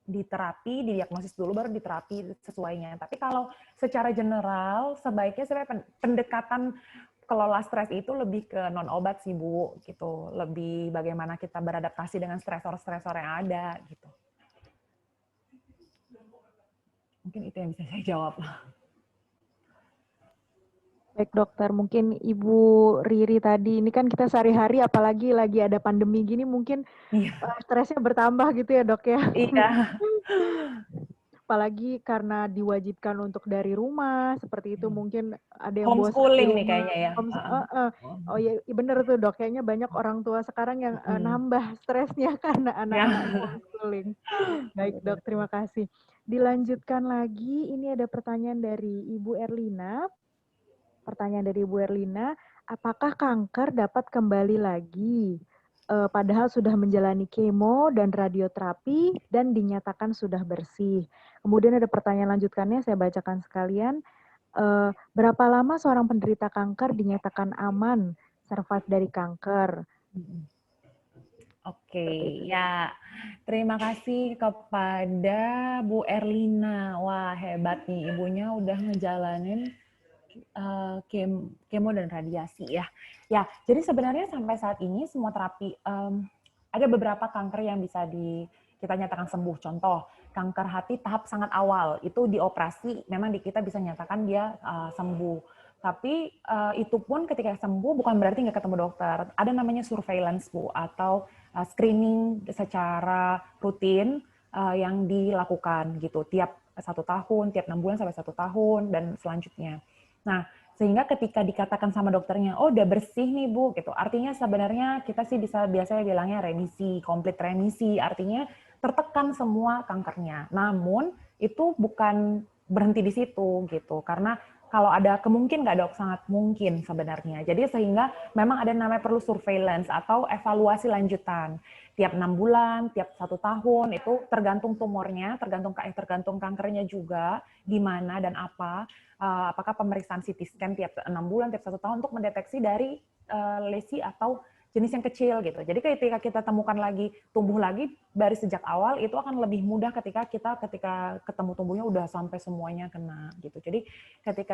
Speaker 2: diterapi, didiagnosis dulu baru diterapi sesuainya. Tapi kalau secara general sebaiknya sebenarnya pendekatan kelola stres itu lebih ke non obat sih Bu, gitu. Lebih bagaimana kita beradaptasi dengan stresor-stresor yang ada gitu. Mungkin itu yang bisa saya jawab.
Speaker 1: Baik dokter, mungkin Ibu Riri tadi, ini kan kita sehari-hari apalagi lagi ada pandemi gini mungkin stresnya bertambah gitu ya dok ya.
Speaker 2: Iya.
Speaker 1: Apalagi karena diwajibkan untuk dari rumah, seperti itu mungkin ada yang bosan di
Speaker 2: Homeschooling nih
Speaker 1: rumah.
Speaker 2: kayaknya ya.
Speaker 1: Oh iya bener tuh dok, kayaknya banyak orang tua sekarang yang nambah stresnya karena anak-anaknya homeschooling. Baik dok, terima kasih. Dilanjutkan lagi, ini ada pertanyaan dari Ibu Erlina. Pertanyaan dari Ibu Erlina, apakah kanker dapat kembali lagi? Padahal sudah menjalani kemo dan radioterapi dan dinyatakan sudah bersih. Kemudian ada pertanyaan lanjutkannya, saya bacakan sekalian. Berapa lama seorang penderita kanker dinyatakan aman survive dari kanker?
Speaker 2: Oke, ya. Terima kasih kepada Bu Erlina. Wah, hebat nih ibunya udah ngejalanin kemo dan radiasi ya. Ya, jadi sebenarnya sampai saat ini semua terapi ada beberapa kanker yang bisa kita nyatakan sembuh. Contoh, kanker hati tahap sangat awal itu dioperasi, memang kita bisa nyatakan dia sembuh. Tapi itu pun ketika sembuh bukan berarti nggak ketemu dokter. Ada namanya surveillance Bu atau screening secara rutin yang dilakukan gitu tiap 1 tahun, tiap 6 bulan sampai 1 tahun dan selanjutnya. Nah, sehingga ketika dikatakan sama dokternya, oh udah bersih nih Bu, gitu. Artinya sebenarnya kita sih bisa biasanya bilangnya remisi, komplit remisi, artinya tertekan semua kankernya. Namun itu bukan berhenti di situ gitu, karena kalau ada kemungkinan nggak dok, sangat mungkin sebenarnya. Jadi sehingga memang ada namanya perlu surveillance atau evaluasi lanjutan. Tiap 6 bulan, tiap 1 tahun, itu tergantung tumornya, tergantung kankernya juga, di mana dan apa. Apakah pemeriksaan CT scan tiap 6 bulan, tiap 1 tahun untuk mendeteksi dari lesi atau jenis yang kecil gitu. Jadi ketika kita temukan lagi, tumbuh lagi dari sejak awal, itu akan lebih mudah ketika ketemu tumbuhnya udah sampai semuanya kena gitu. Jadi ketika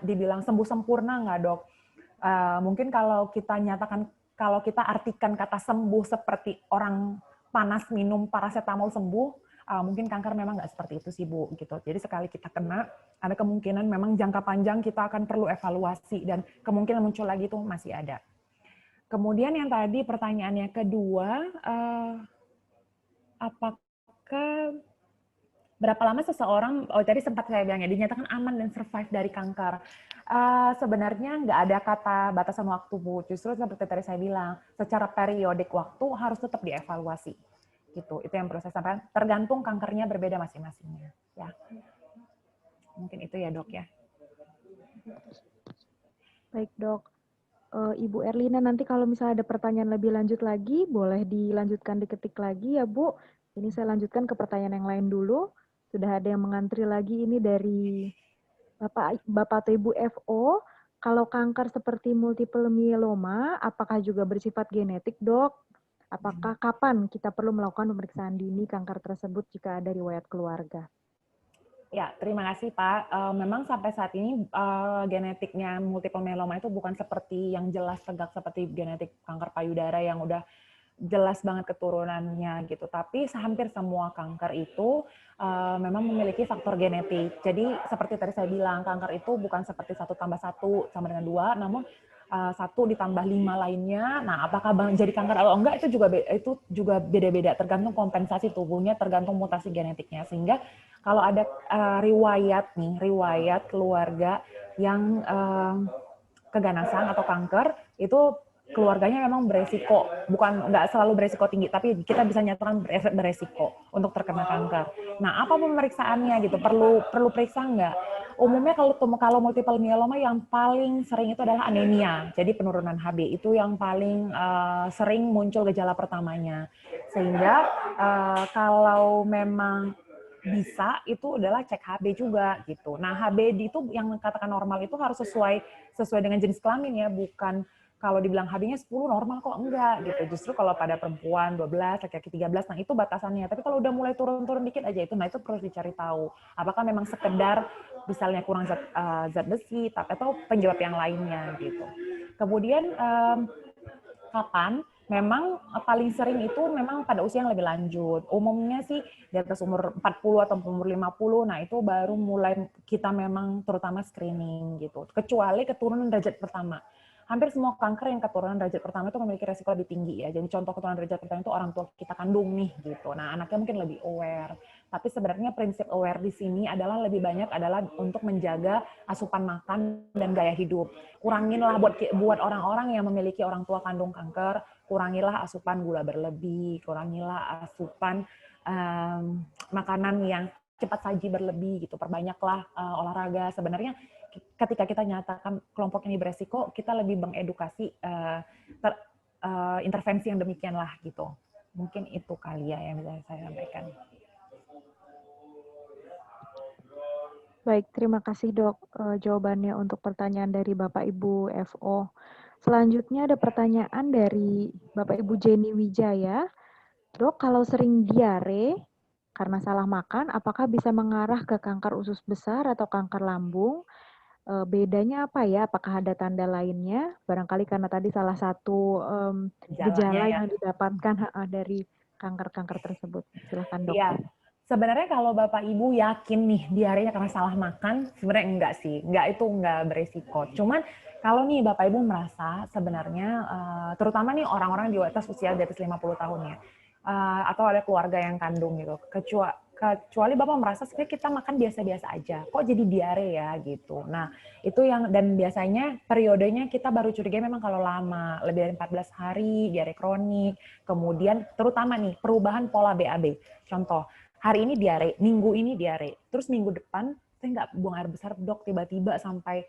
Speaker 2: dibilang sembuh sempurna nggak dok? Mungkin kalau kita artikan kata sembuh seperti orang panas minum paracetamol sembuh, mungkin kanker memang nggak seperti itu sih Bu gitu. Jadi sekali kita kena, ada kemungkinan memang jangka panjang kita akan perlu evaluasi dan kemungkinan muncul lagi itu masih ada. Kemudian yang tadi pertanyaannya kedua, apakah berapa lama seseorang, tadi sempat saya bilang ya, dinyatakan aman dan survive dari kanker. Sebenarnya nggak ada kata batasan waktu Bu, justru seperti tadi saya bilang, secara periodik waktu harus tetap dievaluasi. Gitu, itu yang perlu saya sampaikan. Tergantung kankernya berbeda masing-masingnya. Ya. Mungkin itu ya dok ya.
Speaker 1: Baik dok. Ibu Erlina, nanti kalau misalnya ada pertanyaan lebih lanjut lagi, boleh dilanjutkan diketik lagi ya Bu. Ini saya lanjutkan ke pertanyaan yang lain dulu. Sudah ada yang mengantri lagi ini dari Bapak atau Ibu FO. Kalau kanker seperti multiple myeloma, apakah juga bersifat genetik, Dok? Apakah kapan kita perlu melakukan pemeriksaan dini kanker tersebut jika ada riwayat keluarga?
Speaker 2: Ya, terima kasih Pak. Memang sampai saat ini genetiknya multiple myeloma itu bukan seperti yang jelas tegak seperti genetik kanker payudara yang udah jelas banget keturunannya gitu. Tapi hampir semua kanker itu memang memiliki faktor genetik. Jadi seperti tadi saya bilang, kanker itu bukan seperti 1+1 sama dengan 2, namun 1 ditambah 5 lainnya. Nah, apakah jadi kanker atau enggak itu juga beda-beda, tergantung kompensasi tubuhnya, tergantung mutasi genetiknya. Sehingga kalau ada riwayat keluarga yang keganasan atau kanker, itu keluarganya memang beresiko, nggak selalu beresiko tinggi, tapi kita bisa nyatakan beresiko untuk terkena kanker. Nah, apa pemeriksaannya gitu? Perlu periksa nggak? Umumnya kalau multiple myeloma yang paling sering itu adalah anemia, jadi penurunan HB itu yang paling sering muncul gejala pertamanya. Sehingga kalau memang bisa itu adalah cek HB juga gitu. Nah, HB itu yang katakan normal itu harus sesuai dengan jenis kelamin ya, bukan kalau dibilang HB-nya 10 normal kok enggak gitu. Justru kalau pada perempuan 12, laki-laki 13, nah itu batasannya. Tapi kalau udah mulai turun-turun dikit aja itu, nah itu perlu dicari tahu. Apakah memang sekedar misalnya kurang zat besi atau penyebab yang lainnya gitu. Kemudian kapan? Memang paling sering itu memang pada usia yang lebih lanjut. Umumnya sih di atas umur 40 atau umur 50, nah itu baru mulai kita memang terutama screening gitu. Kecuali keturunan derajat pertama. Hampir semua kanker yang keturunan derajat pertama itu memiliki resiko lebih tinggi ya. Jadi contoh keturunan derajat pertama itu orang tua kita kandung nih gitu. Nah, anaknya mungkin lebih aware. Tapi sebenarnya prinsip aware di sini adalah lebih banyak adalah untuk menjaga asupan makan dan gaya hidup. Kuranginlah buat orang-orang yang memiliki orang tua kandung kanker, kurangilah asupan gula berlebih, kurangilah asupan makanan yang cepat saji berlebih gitu. Perbanyaklah olahraga. Sebenarnya ketika kita nyatakan kelompok ini beresiko, kita lebih mengedukasi intervensi yang demikian lah gitu. Mungkin itu kali ya yang bisa saya sampaikan.
Speaker 1: Baik, terima kasih Dok jawabannya untuk pertanyaan dari Bapak Ibu FO. Selanjutnya ada pertanyaan dari Bapak Ibu Jenny Wijaya. Dok, kalau sering diare karena salah makan, apakah bisa mengarah ke kanker usus besar atau kanker lambung? Bedanya apa ya? Apakah ada tanda lainnya? Barangkali karena tadi salah satu gejala yang didapatkan dari kanker-kanker tersebut. Silakan Dok.
Speaker 2: Iya. Sebenarnya kalau Bapak Ibu yakin nih diarenya karena salah makan, sebenarnya enggak sih. Enggak beresiko. Cuman kalau nih Bapak Ibu merasa sebenarnya, terutama nih orang-orang di atas usia di atas 50 tahun ya, atau ada keluarga yang kandung gitu, kecuali Bapak merasa sebenarnya kita makan biasa-biasa aja, kok jadi diare ya gitu. Nah, itu dan biasanya periodenya kita baru curiga memang kalau lama, lebih dari 14 hari, diare kronik, kemudian terutama nih perubahan pola BAB. Contoh, hari ini diare, minggu ini diare, terus minggu depan saya nggak buang air besar Dok, tiba-tiba sampai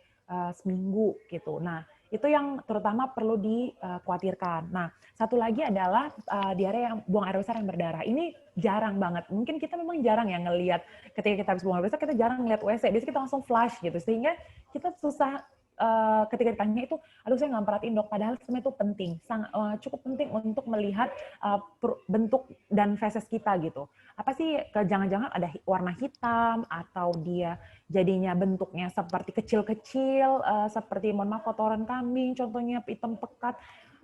Speaker 2: seminggu gitu. Nah, itu yang terutama perlu dikhawatirkan. Nah, satu lagi adalah diare yang buang air besar yang berdarah. Ini jarang banget. Mungkin kita memang jarang ya ngelihat ketika kita habis buang air besar, kita jarang ngelihat WC. Biasanya kita langsung flush gitu. Sehingga kita susah ketika ditanya itu, aduh saya nggak perhatiin Dok, padahal sebenarnya itu penting, cukup penting untuk melihat bentuk dan feses kita gitu. Apa sih, jangan-jangan ada warna hitam, atau dia jadinya bentuknya seperti kecil-kecil, seperti mohon maaf kotoran kambing, contohnya hitam pekat,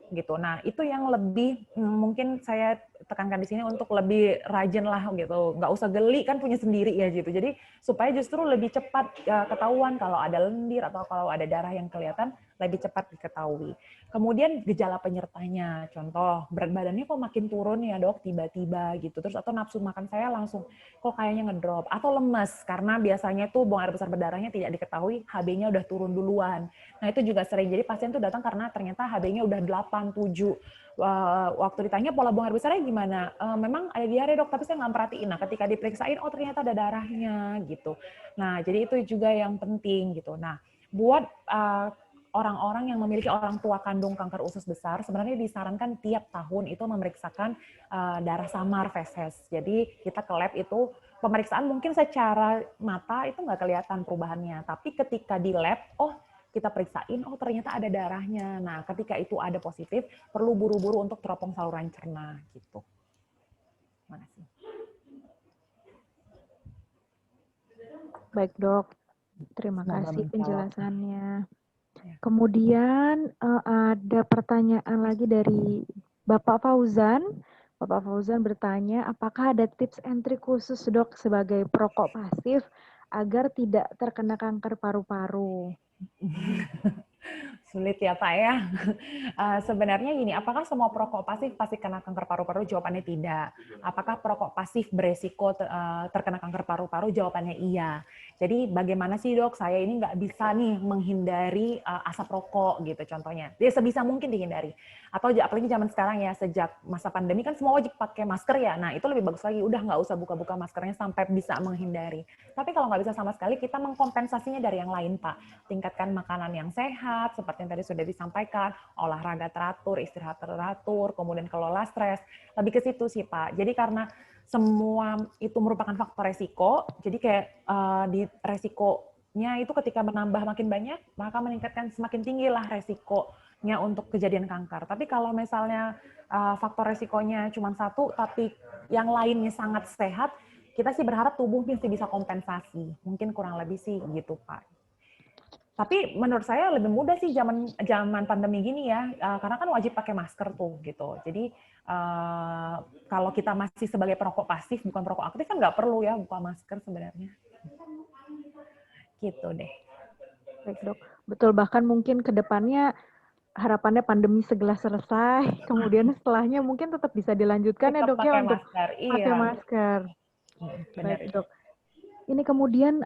Speaker 2: gitu. Nah, itu yang lebih mungkin saya tekankan di sini untuk lebih rajin lah gitu. Nggak usah geli, kan punya sendiri ya gitu. Jadi supaya justru lebih cepat ketahuan kalau ada lendir atau kalau ada darah yang kelihatan, lebih cepat diketahui. Kemudian gejala penyertanya, contoh berat badannya kok makin turun ya Dok, tiba-tiba gitu. Terus atau nafsu makan saya langsung kok kayaknya ngedrop. Atau lemes, karena biasanya tuh buang air besar berdarahnya tidak diketahui, HB-nya udah turun duluan. Nah itu juga sering, jadi pasien tuh datang karena ternyata HB-nya udah 8, 7. Waktu ditanya pola buang air besarnya gimana, memang ada diare Dok, tapi saya nggak perhatiin. Nah ketika diperiksain, oh ternyata ada darahnya gitu. Nah jadi itu juga yang penting gitu. Nah buat orang-orang yang memiliki orang tua kandung kanker usus besar, sebenarnya disarankan tiap tahun itu memeriksakan darah samar feses. Jadi kita ke lab itu, pemeriksaan mungkin secara mata itu nggak kelihatan perubahannya, tapi ketika di lab, oh kita periksain, oh ternyata ada darahnya. Nah, ketika itu ada positif, perlu buru-buru untuk teropong saluran cerna gitu. Mana sih?
Speaker 1: Baik dok, terima
Speaker 2: Semoga
Speaker 1: kasih
Speaker 2: menjawab.
Speaker 1: penjelasannya.
Speaker 2: Ya.
Speaker 1: Kemudian ada pertanyaan lagi dari Bapak Fauzan. Bapak Fauzan bertanya, apakah ada tips and trick khusus dok sebagai perokok pasif agar tidak terkena kanker paru-paru?
Speaker 2: Sulit ya Pak ya. Sebenarnya gini, apakah semua perokok pasif pasti kena kanker paru-paru? Jawabannya tidak. Apakah perokok pasif beresiko terkena kanker paru-paru? Jawabannya iya. Jadi bagaimana sih dok, saya ini nggak bisa nih menghindari asap rokok gitu contohnya. Dia sebisa mungkin dihindari. Atau apalagi zaman sekarang ya, sejak masa pandemi kan semua wajib pakai masker ya. Nah itu lebih bagus lagi, udah nggak usah buka-buka maskernya sampai bisa menghindari. Tapi kalau nggak bisa sama sekali, kita mengkompensasinya dari yang lain Pak. Tingkatkan makanan yang sehat, seperti yang tadi sudah disampaikan, olahraga teratur, istirahat teratur, kemudian kelola stres. Lebih ke situ sih Pak. Jadi karena semua itu merupakan faktor resiko, jadi kayak di resikonya itu ketika menambah makin banyak, maka meningkatkan semakin tinggi lah resikonya untuk kejadian kanker. Tapi kalau misalnya faktor resikonya cuma satu, tapi yang lainnya sangat sehat, kita sih berharap tubuh mesti bisa kompensasi. Mungkin kurang lebih sih gitu Pak. Tapi menurut saya lebih mudah sih zaman pandemi gini ya, karena kan wajib pakai masker tuh gitu. Jadi kalau kita masih sebagai perokok pasif bukan perokok aktif kan nggak perlu ya buka masker sebenarnya. Gitu deh.
Speaker 1: Baik dok, betul, bahkan mungkin ke depannya harapannya pandemi segera selesai, kemudian setelahnya mungkin tetap bisa dilanjutkan ya
Speaker 2: Tetap
Speaker 1: dok ya
Speaker 2: pakai
Speaker 1: untuk
Speaker 2: masker,
Speaker 1: pakai
Speaker 2: iya.
Speaker 1: masker.
Speaker 2: Benar
Speaker 1: Baik
Speaker 2: itu.
Speaker 1: dok. Ini kemudian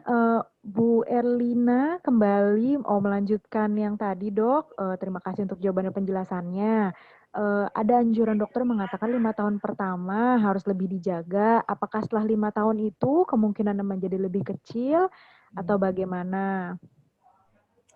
Speaker 1: Bu Erlina kembali melanjutkan yang tadi dok. Terima kasih untuk jawaban dan penjelasannya. Ada anjuran dokter mengatakan 5 tahun pertama harus lebih dijaga. Apakah setelah 5 tahun itu kemungkinan menjadi lebih kecil atau bagaimana?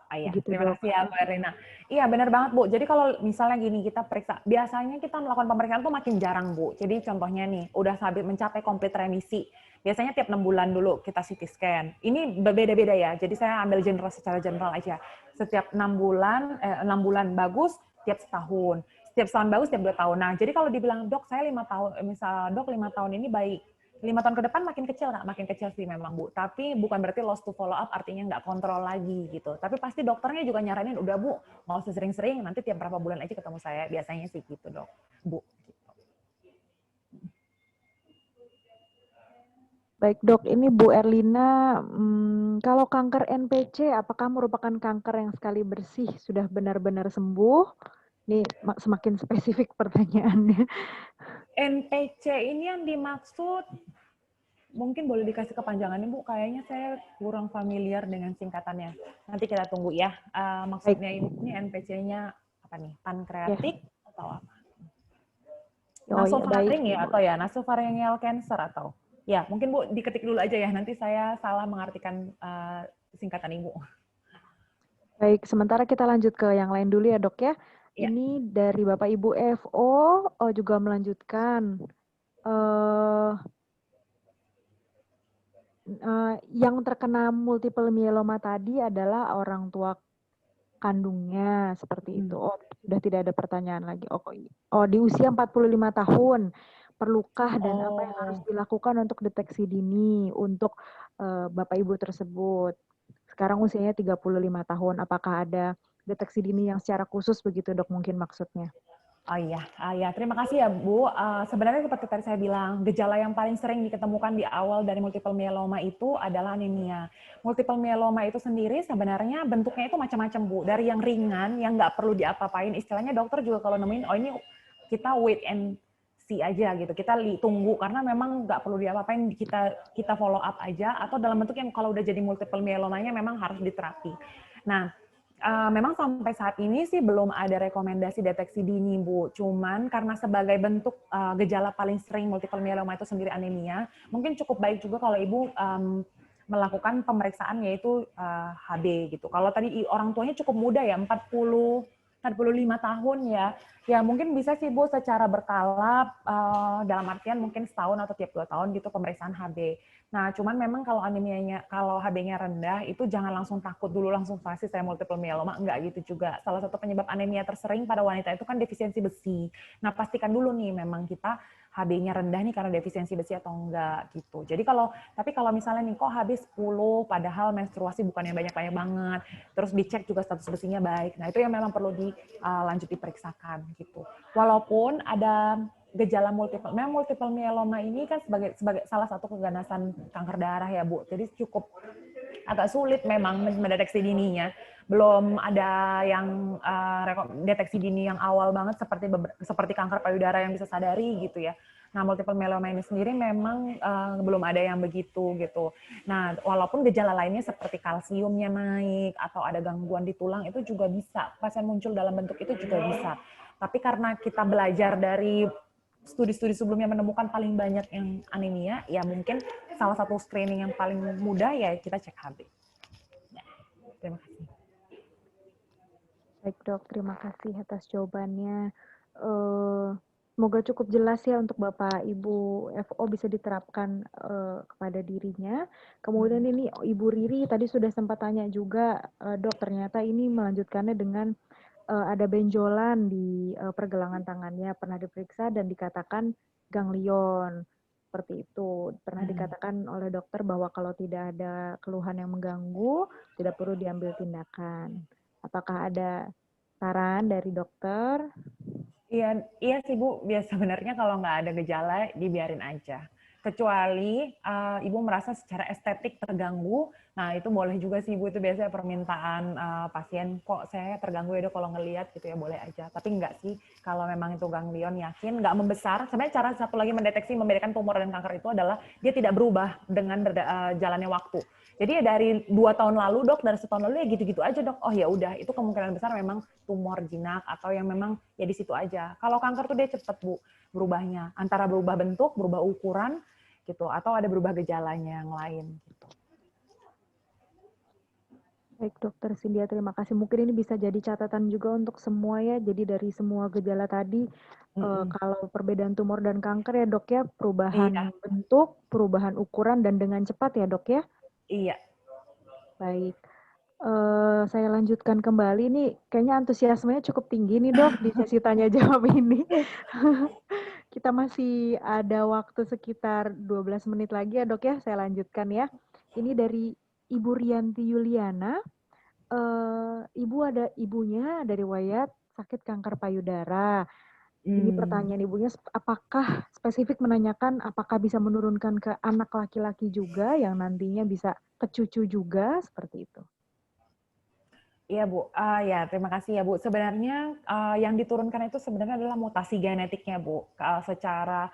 Speaker 2: Iya,
Speaker 1: Begitu
Speaker 2: terima
Speaker 1: dok.
Speaker 2: kasih ya Bu Erlina. Iya benar banget Bu. Jadi kalau misalnya gini kita periksa, biasanya kita melakukan pemeriksaan tuh makin jarang Bu. Jadi contohnya nih, udah sampai mencapai komplit remisi. Biasanya tiap 6 bulan dulu kita CT scan. Ini berbeda-beda ya. Jadi saya ambil secara general aja. Setiap 6 bulan bagus, tiap setahun. Setiap setahun bagus, tiap 2 tahun. Nah, jadi kalau dibilang dok saya 5 tahun, misal dok 5 tahun ini baik. 5 tahun ke depan makin kecil nggak? Makin kecil sih memang Bu. Tapi bukan berarti lost to follow up artinya nggak kontrol lagi gitu. Tapi pasti dokternya juga nyaranin, udah Bu, nggak usah sering-sering, nanti tiap berapa bulan aja ketemu saya. Biasanya sih gitu dok, Bu.
Speaker 1: Baik dok, ini Bu Erlina, kalau kanker NPC apakah merupakan kanker yang sekali bersih sudah benar-benar sembuh? Ini semakin spesifik pertanyaannya.
Speaker 2: NPC ini yang dimaksud, mungkin boleh dikasih kepanjangannya Bu, kayaknya saya kurang familiar dengan singkatannya. Nanti kita tunggu ya. Maksudnya ini NPC-nya apa nih? Pankreatik atau apa?
Speaker 1: Oh ya, baik.
Speaker 2: Nasofaring ya atau ya nasopharyngeal cancer atau ya mungkin Bu diketik dulu aja ya, nanti saya salah mengartikan singkatan Ibu.
Speaker 1: Baik, sementara kita lanjut ke yang lain dulu ya dok ya.
Speaker 2: Ya.
Speaker 1: Ini dari Bapak Ibu FO juga melanjutkan. Yang terkena multiple myeloma tadi adalah orang tua kandungnya, seperti itu. Oh, sudah tidak ada pertanyaan lagi. Oh, di usia 45 tahun, perlukah dan apa yang harus dilakukan untuk deteksi dini untuk Bapak Ibu tersebut? Sekarang usianya 35 tahun, apakah ada deteksi dini yang secara khusus begitu dok mungkin maksudnya?
Speaker 2: Oh iya, terima kasih ya Bu. Sebenarnya seperti tadi saya bilang, gejala yang paling sering diketemukan di awal dari multiple myeloma itu adalah anemia. Multiple myeloma itu sendiri sebenarnya bentuknya itu macam-macam Bu. Dari yang ringan, yang nggak perlu diapa-apain, istilahnya dokter juga kalau nemuin, oh ini kita wait and see aja gitu. Kita tunggu karena memang nggak perlu diapa-apain, kita follow up aja. Atau dalam bentuk yang kalau udah jadi multiple myelomanya memang harus diterapi. Nah, memang sampai saat ini sih belum ada rekomendasi deteksi dini, Bu. Cuman karena sebagai bentuk gejala paling sering multiple myeloma itu sendiri anemia, mungkin cukup baik juga kalau Ibu melakukan pemeriksaan yaitu HB gitu. Kalau tadi orang tuanya cukup muda ya, 45 tahun ya. Ya mungkin bisa sih Bu secara berkala, dalam artian mungkin setahun atau tiap 2 tahun gitu pemeriksaan HB. Nah, cuman memang kalau anemianya, kalau HB-nya rendah itu jangan langsung takut dulu langsung pasti saya multiple myeloma, enggak gitu juga. Salah satu penyebab anemia tersering pada wanita itu kan defisiensi besi. Nah, pastikan dulu nih memang kita HB-nya rendah nih karena defisiensi besi atau enggak gitu. Jadi tapi kalau misalnya nih kok HB 10 padahal menstruasi bukan yang banyak-banyak banget, terus dicek juga status besinya baik. Nah, itu yang memang perlu dilanjut diperiksakan gitu. Walaupun ada gejala memang multiple myeloma ini kan sebagai salah satu keganasan kanker darah ya Bu. Jadi cukup agak sulit memang mendeteksi dininya. Belum ada yang deteksi dini yang awal banget seperti kanker payudara yang bisa sadari gitu ya. Nah, multiple myeloma ini sendiri memang belum ada yang begitu gitu. Nah, walaupun gejala lainnya seperti kalsiumnya naik atau ada gangguan di tulang itu juga bisa. Pasien muncul dalam bentuk itu juga bisa. Tapi karena kita belajar dari studi-studi sebelumnya menemukan paling banyak yang anemia, ya mungkin salah satu screening yang paling mudah ya kita cek HB. Ya, terima kasih.
Speaker 1: Baik dok, terima kasih atas jawabannya. Semoga cukup jelas ya untuk Bapak Ibu FO bisa diterapkan kepada dirinya. Kemudian ini Ibu Riri tadi sudah sempat tanya juga, dok ternyata ini melanjutkannya dengan ada benjolan di pergelangan tangannya, pernah diperiksa dan dikatakan ganglion. Seperti itu. Pernah dikatakan oleh dokter bahwa kalau tidak ada keluhan yang mengganggu, tidak perlu diambil tindakan. Apakah ada saran dari dokter?
Speaker 2: Iya sih Bu, sebenarnya kalau nggak ada gejala dibiarin aja. Kecuali Ibu merasa secara estetik terganggu, nah itu boleh juga sih Bu, itu biasanya permintaan pasien, kok saya terganggu ya dok kalau ngelihat gitu ya, boleh aja. Tapi enggak sih, kalau memang itu ganglion yakin, nggak membesar. Sebenarnya cara satu lagi membedakan tumor dan kanker itu adalah dia tidak berubah dengan jalannya waktu. Jadi ya dari 2 tahun lalu dok, dari setahun lalu ya gitu-gitu aja dok. Oh ya udah, itu kemungkinan besar memang tumor jinak atau yang memang ya di situ aja. Kalau kanker tuh dia cepet Bu berubahnya, antara berubah bentuk, berubah ukuran gitu, atau ada berubah gejalanya yang lain gitu.
Speaker 1: Baik dokter Cynthia, terima kasih. Mungkin ini bisa jadi catatan juga untuk semua ya. Jadi dari semua gejala tadi, kalau perbedaan tumor dan kanker ya dok ya, perubahan bentuk, perubahan ukuran, dan dengan cepat ya dok ya?
Speaker 2: Iya.
Speaker 1: Baik. Saya lanjutkan kembali nih, kayaknya antusiasmenya cukup tinggi nih dok di sesi tanya jawab ini. Kita masih ada waktu sekitar 12 menit lagi ya dok ya, saya lanjutkan ya. Ini dari Ibu Rianti Yuliana. Ibunya dari riwayat sakit kanker payudara. Ini pertanyaan ibunya, apakah spesifik menanyakan apakah bisa menurunkan ke anak laki-laki juga yang nantinya bisa ke cucu juga, seperti itu.
Speaker 2: Iya Bu, ya terima kasih ya Bu. Sebenarnya yang diturunkan itu sebenarnya adalah mutasi genetiknya Bu, secara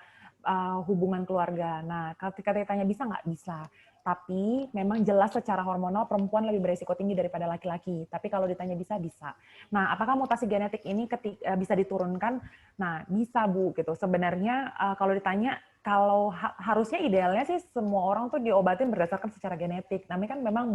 Speaker 2: hubungan keluarga. Nah, ketika ditanya bisa nggak? Bisa. Tapi memang jelas secara hormonal perempuan lebih beresiko tinggi daripada laki-laki. Tapi kalau ditanya bisa, bisa. Nah, apakah mutasi genetik ini bisa diturunkan? Nah, bisa Bu gitu. Sebenarnya kalau ditanya, harusnya idealnya sih semua orang tuh diobatin berdasarkan secara genetik. Tapi kan memang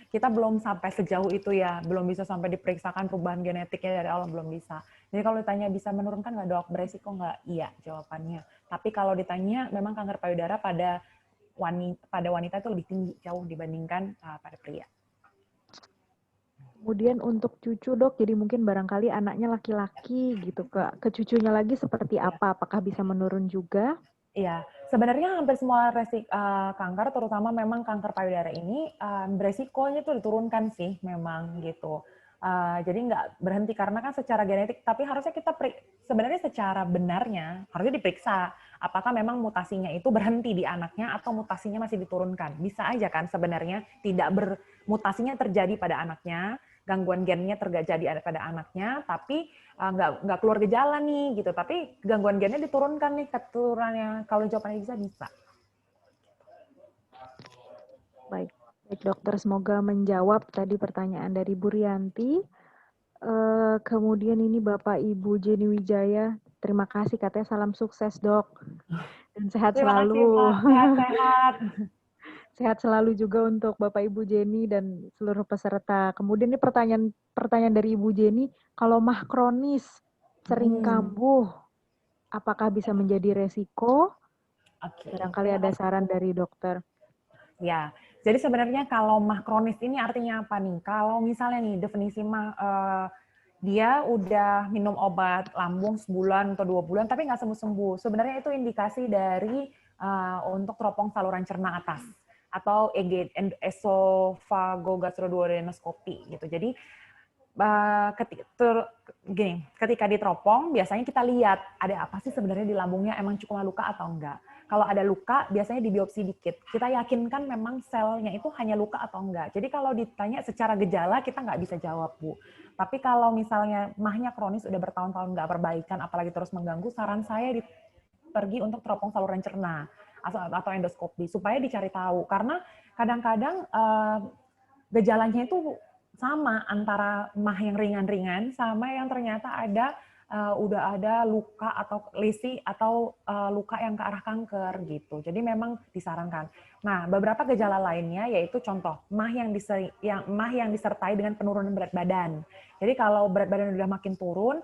Speaker 2: kita belum sampai sejauh itu ya, belum bisa sampai diperiksakan perubahan genetiknya dari awal, belum bisa. Jadi kalau ditanya bisa menurunkan nggak dok, beresiko nggak? Iya jawabannya. Tapi kalau ditanya memang kanker payudara pada wanita itu lebih tinggi jauh dibandingkan pada pria.
Speaker 1: Kemudian untuk cucu dok, jadi mungkin barangkali anaknya laki-laki gitu, ke cucunya lagi seperti apa? Apakah bisa menurun juga?
Speaker 2: Iya, sebenarnya hampir semua kanker, terutama memang kanker payudara ini, beresikonya tuh diturunkan sih memang gitu. Jadi nggak berhenti karena kan secara genetik, tapi harusnya sebenarnya secara benarnya harusnya diperiksa apakah memang mutasinya itu berhenti di anaknya atau mutasinya masih diturunkan. Bisa aja kan sebenarnya mutasinya terjadi pada anaknya, gangguan gennya terjadi pada anaknya, tapi nggak keluar gejala nih gitu, tapi gangguan gennya diturunkan nih keturunannya. Kalau jawabannya bisa.
Speaker 1: Baik dokter, semoga menjawab tadi pertanyaan dari Bu Rianti. Kemudian ini Bapak Ibu Jenny Wijaya, terima kasih, katanya salam sukses dok dan sehat
Speaker 2: Terima
Speaker 1: selalu.
Speaker 2: kasih Pak, sehat-sehat.
Speaker 1: Sehat selalu juga untuk Bapak Ibu Jenny dan seluruh peserta. Kemudian ini pertanyaan dari Ibu Jenny, kalau mah kronis sering kambuh, apakah bisa menjadi resiko?
Speaker 2: Oke.
Speaker 1: Barangkali ada saran dari dokter.
Speaker 2: Ya, jadi sebenarnya kalau mah kronis ini artinya apa nih? Kalau misalnya nih definisi mah dia udah minum obat lambung sebulan atau 2 bulan tapi nggak sembuh-sembuh. Sebenarnya itu indikasi dari untuk teropong saluran cerna atas atau EG, esophagogastroduodenoskopi gitu. Jadi ketika diteropong biasanya kita lihat ada apa sih sebenarnya di lambungnya, emang cuma luka atau enggak. Kalau ada luka biasanya dibiopsi dikit. Kita yakinkan memang selnya itu hanya luka atau enggak. Jadi kalau ditanya secara gejala kita nggak bisa jawab, Bu. Tapi kalau misalnya mahnya kronis udah bertahun-tahun nggak perbaikan, apalagi terus mengganggu, saran saya pergi untuk teropong saluran cerna atau endoskopi supaya dicari tahu. Karena kadang-kadang gejalanya itu sama antara mah yang ringan-ringan sama yang ternyata udah ada luka atau lesi atau luka yang ke arah kanker gitu. Jadi memang disarankan. Nah, beberapa gejala lainnya yaitu contoh mah yang disertai dengan penurunan berat badan. Jadi kalau berat badan udah makin turun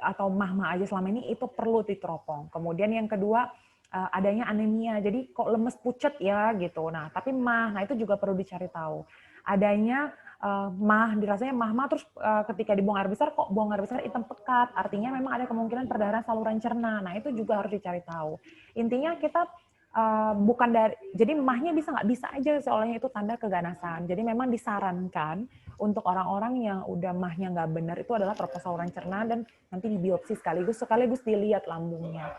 Speaker 2: atau mah aja selama ini itu perlu diteropong. Kemudian yang kedua adanya anemia. Jadi kok lemes pucet ya gitu. Nah, tapi nah itu juga perlu dicari tahu. Adanya dirasanya mah terus ketika dibuang air besar kok buang air besar hitam pekat, artinya memang ada kemungkinan perdarahan saluran cerna. Nah itu juga harus dicari tahu. Intinya kita bukan dari, jadi mahnya nggak bisa aja soalnya itu tanda keganasan. Jadi memang disarankan untuk orang-orang yang udah mahnya nggak benar itu adalah teropong saluran cerna dan nanti dibiopsi sekaligus dilihat lambungnya.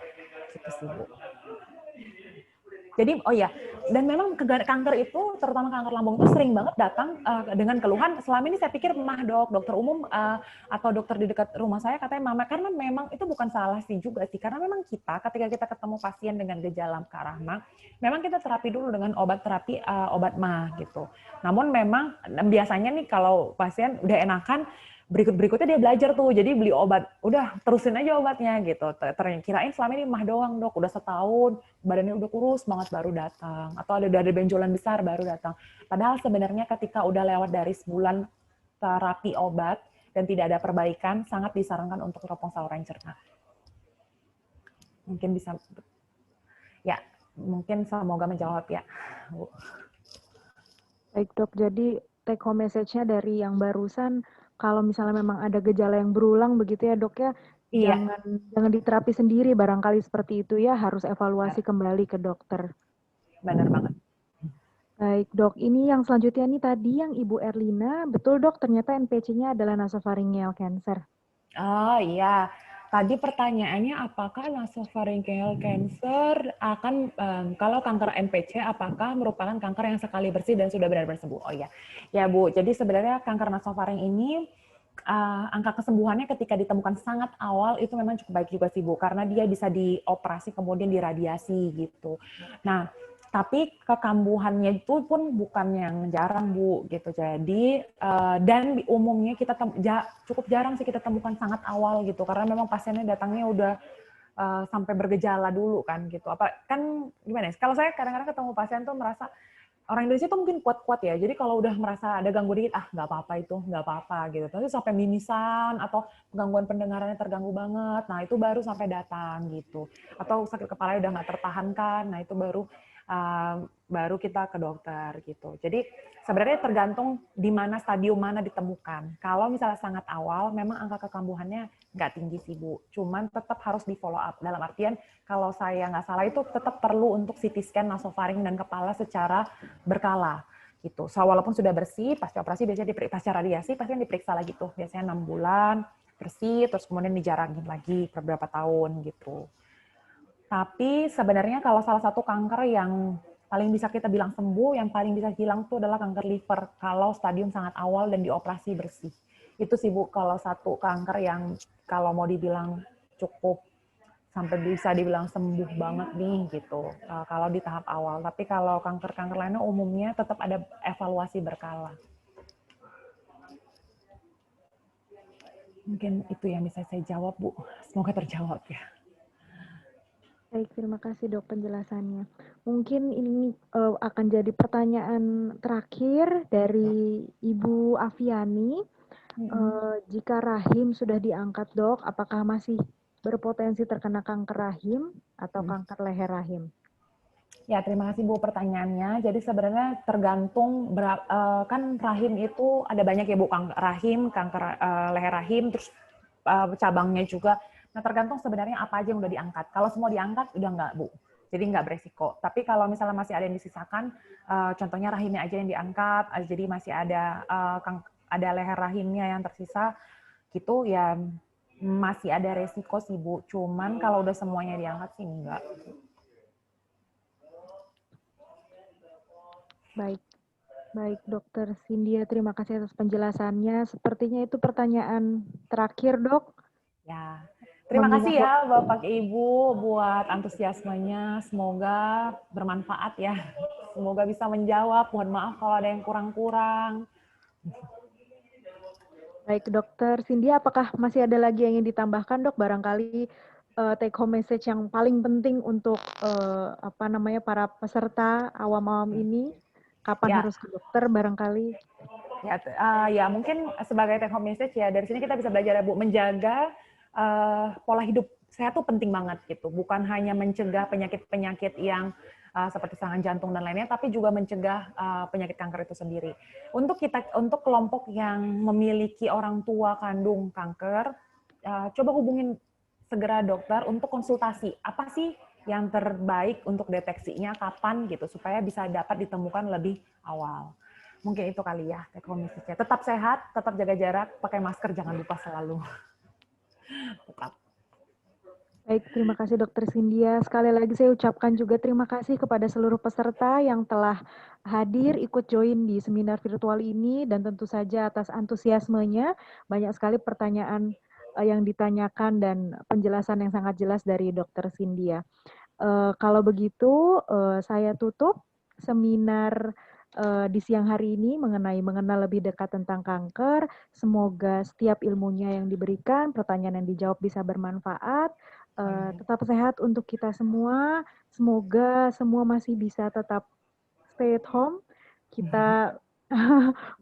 Speaker 2: Gitu sih, Bu. Jadi, oh ya, dan memang kanker itu, terutama kanker lambung itu sering banget datang dengan keluhan. Selama ini saya pikir mah dokter umum atau dokter di dekat rumah saya katanya mama, karena memang itu bukan salah sih juga sih, karena memang ketika kita ketemu pasien dengan gejala ke arah mah, memang kita terapi dulu dengan obat mah gitu. Namun memang biasanya nih kalau pasien udah enakan, berikutnya dia belajar tuh, jadi beli obat, udah terusin aja obatnya gitu. Kirain selama ini mah doang dok, udah setahun, badannya udah kurus banget baru datang, atau ada benjolan besar baru datang. Padahal sebenarnya ketika udah lewat dari sebulan terapi obat dan tidak ada perbaikan, sangat disarankan untuk teropong saluran cerna. Mungkin bisa, ya mungkin semoga menjawab ya, Bu.
Speaker 1: Baik dok, jadi take home message-nya dari yang barusan, kalau misalnya memang ada gejala yang berulang begitu ya dok ya,
Speaker 2: Iya.
Speaker 1: jangan diterapi sendiri, barangkali seperti itu ya, harus evaluasi kembali ke dokter.
Speaker 2: Benar banget.
Speaker 1: Baik dok, ini yang selanjutnya nih tadi yang Ibu Erlina, betul dok ternyata NPC-nya adalah nasopharyngeal cancer.
Speaker 2: Oh iya, tadi pertanyaannya apakah nasopharyngeal cancer akan, kalau kanker NPC, apakah merupakan kanker yang sekali bersih dan sudah benar-benar sembuh? Oh iya, ya Bu, jadi sebenarnya kanker nasofaring ini, angka kesembuhannya ketika ditemukan sangat awal itu memang cukup baik juga sih Bu, karena dia bisa dioperasi kemudian diradiasi gitu. Nah, tapi kekambuhannya itu pun bukan yang jarang Bu gitu. Jadi dan umumnya kita cukup jarang sih kita temukan sangat awal gitu, karena memang pasiennya datangnya udah sampai bergejala dulu kan gitu. Apa kan gimana ya? Kalau saya kadang-kadang ketemu pasien tuh merasa orang Indonesia tuh mungkin kuat-kuat ya. Jadi kalau udah merasa ada ganggu dikit, nggak apa-apa itu, nggak apa-apa gitu. Tapi sampai mimisan atau gangguan pendengarannya terganggu banget, nah itu baru sampai datang gitu. Atau sakit kepala udah nggak tertahankan, nah itu baru kita ke dokter gitu. Jadi sebenarnya tergantung di mana stadium mana ditemukan. Kalau misalnya sangat awal, memang angka kekambuhannya nggak tinggi sih Bu. Cuman tetap harus di follow up. Dalam artian kalau saya nggak salah itu tetap perlu untuk CT scan nasofaring dan kepala secara berkala gitu. So, walaupun sudah bersih, pasca operasi biasanya pasca radiasi pasti diperiksa lagi tuh. Biasanya 6 bulan bersih, terus kemudian dijarangin lagi beberapa tahun gitu. Tapi sebenarnya kalau salah satu kanker yang paling bisa kita bilang sembuh, yang paling bisa hilang itu adalah kanker liver kalau stadium sangat awal dan dioperasi bersih. Itu sih Bu, kalau satu kanker yang kalau mau dibilang cukup sampai bisa dibilang sembuh banget nih gitu, kalau di tahap awal. Tapi kalau kanker-kanker lainnya umumnya tetap ada evaluasi berkala. Mungkin itu yang bisa saya jawab Bu, semoga terjawab ya.
Speaker 1: Baik, terima kasih dok penjelasannya. Mungkin ini akan jadi pertanyaan terakhir dari Ibu Aviani. Jika rahim sudah diangkat, Dok, apakah masih berpotensi terkena kanker rahim atau kanker leher rahim?
Speaker 2: Ya, terima kasih Bu pertanyaannya. Jadi sebenarnya tergantung kan rahim itu ada banyak ya Bu, kanker rahim, kanker leher rahim, terus cabangnya juga. Nah, tergantung sebenarnya apa aja yang udah diangkat. Kalau semua diangkat, udah nggak Bu. Jadi nggak beresiko. Tapi kalau misalnya masih ada yang disisakan, contohnya rahimnya aja yang diangkat, jadi masih ada leher rahimnya yang tersisa, gitu ya masih ada resiko sih Bu. Cuman kalau udah semuanya diangkat sih enggak.
Speaker 1: Baik, Dokter Cyndia, terima kasih atas penjelasannya. Sepertinya itu pertanyaan terakhir, Dok.
Speaker 2: Ya, terima kasih ya Bapak Ibu buat antusiasmenya. Semoga bermanfaat ya. Semoga bisa menjawab. Mohon maaf kalau ada yang kurang-kurang.
Speaker 1: Baik, Dokter Cyndia, apakah masih ada lagi yang ingin ditambahkan, Dok? Barangkali take home message yang paling penting untuk para peserta awam-awam ini. Kapan harus ke dokter barangkali?
Speaker 2: Ya mungkin sebagai take home message ya, dari sini kita bisa belajar ya Bu, menjaga pola hidup sehat tuh penting banget gitu. Bukan hanya mencegah penyakit-penyakit yang seperti serangan jantung dan lainnya, tapi juga mencegah penyakit kanker itu sendiri. Untuk kelompok yang memiliki orang tua kandung kanker, coba hubungin segera dokter untuk konsultasi. Apa sih yang terbaik untuk deteksinya, kapan gitu, supaya bisa dapat ditemukan lebih awal. Mungkin itu kali ya, message-nya. Tetap sehat, tetap jaga jarak, pakai masker, jangan lupa selalu. Tetap.
Speaker 1: Baik, terima kasih Dokter Cyndia. Sekali lagi saya ucapkan juga terima kasih kepada seluruh peserta yang telah hadir ikut join di seminar virtual ini, dan tentu saja atas antusiasmenya. Banyak sekali pertanyaan yang ditanyakan dan penjelasan yang sangat jelas dari Dokter Cyndia. Kalau begitu, saya tutup seminar di siang hari ini mengenal lebih dekat tentang kanker. Semoga setiap ilmunya yang diberikan, pertanyaan yang dijawab bisa bermanfaat. Tetap sehat untuk kita semua. Semoga semua masih bisa tetap stay at home. Kita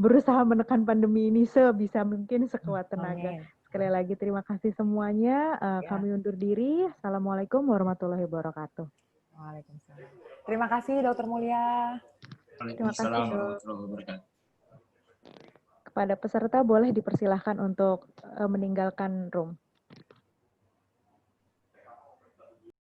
Speaker 1: berusaha menekan pandemi ini sebisa mungkin sekuat tenaga.
Speaker 2: Amin.
Speaker 1: Sekali lagi terima kasih semuanya. Kami undur diri. Assalamualaikum warahmatullahi wabarakatuh.
Speaker 2: Waalaikumsalam. Terima kasih Dokter Mulia.
Speaker 3: Waalaikumsalam warahmatullahi wabarakatuh.
Speaker 1: Kepada peserta boleh dipersilahkan untuk meninggalkan room.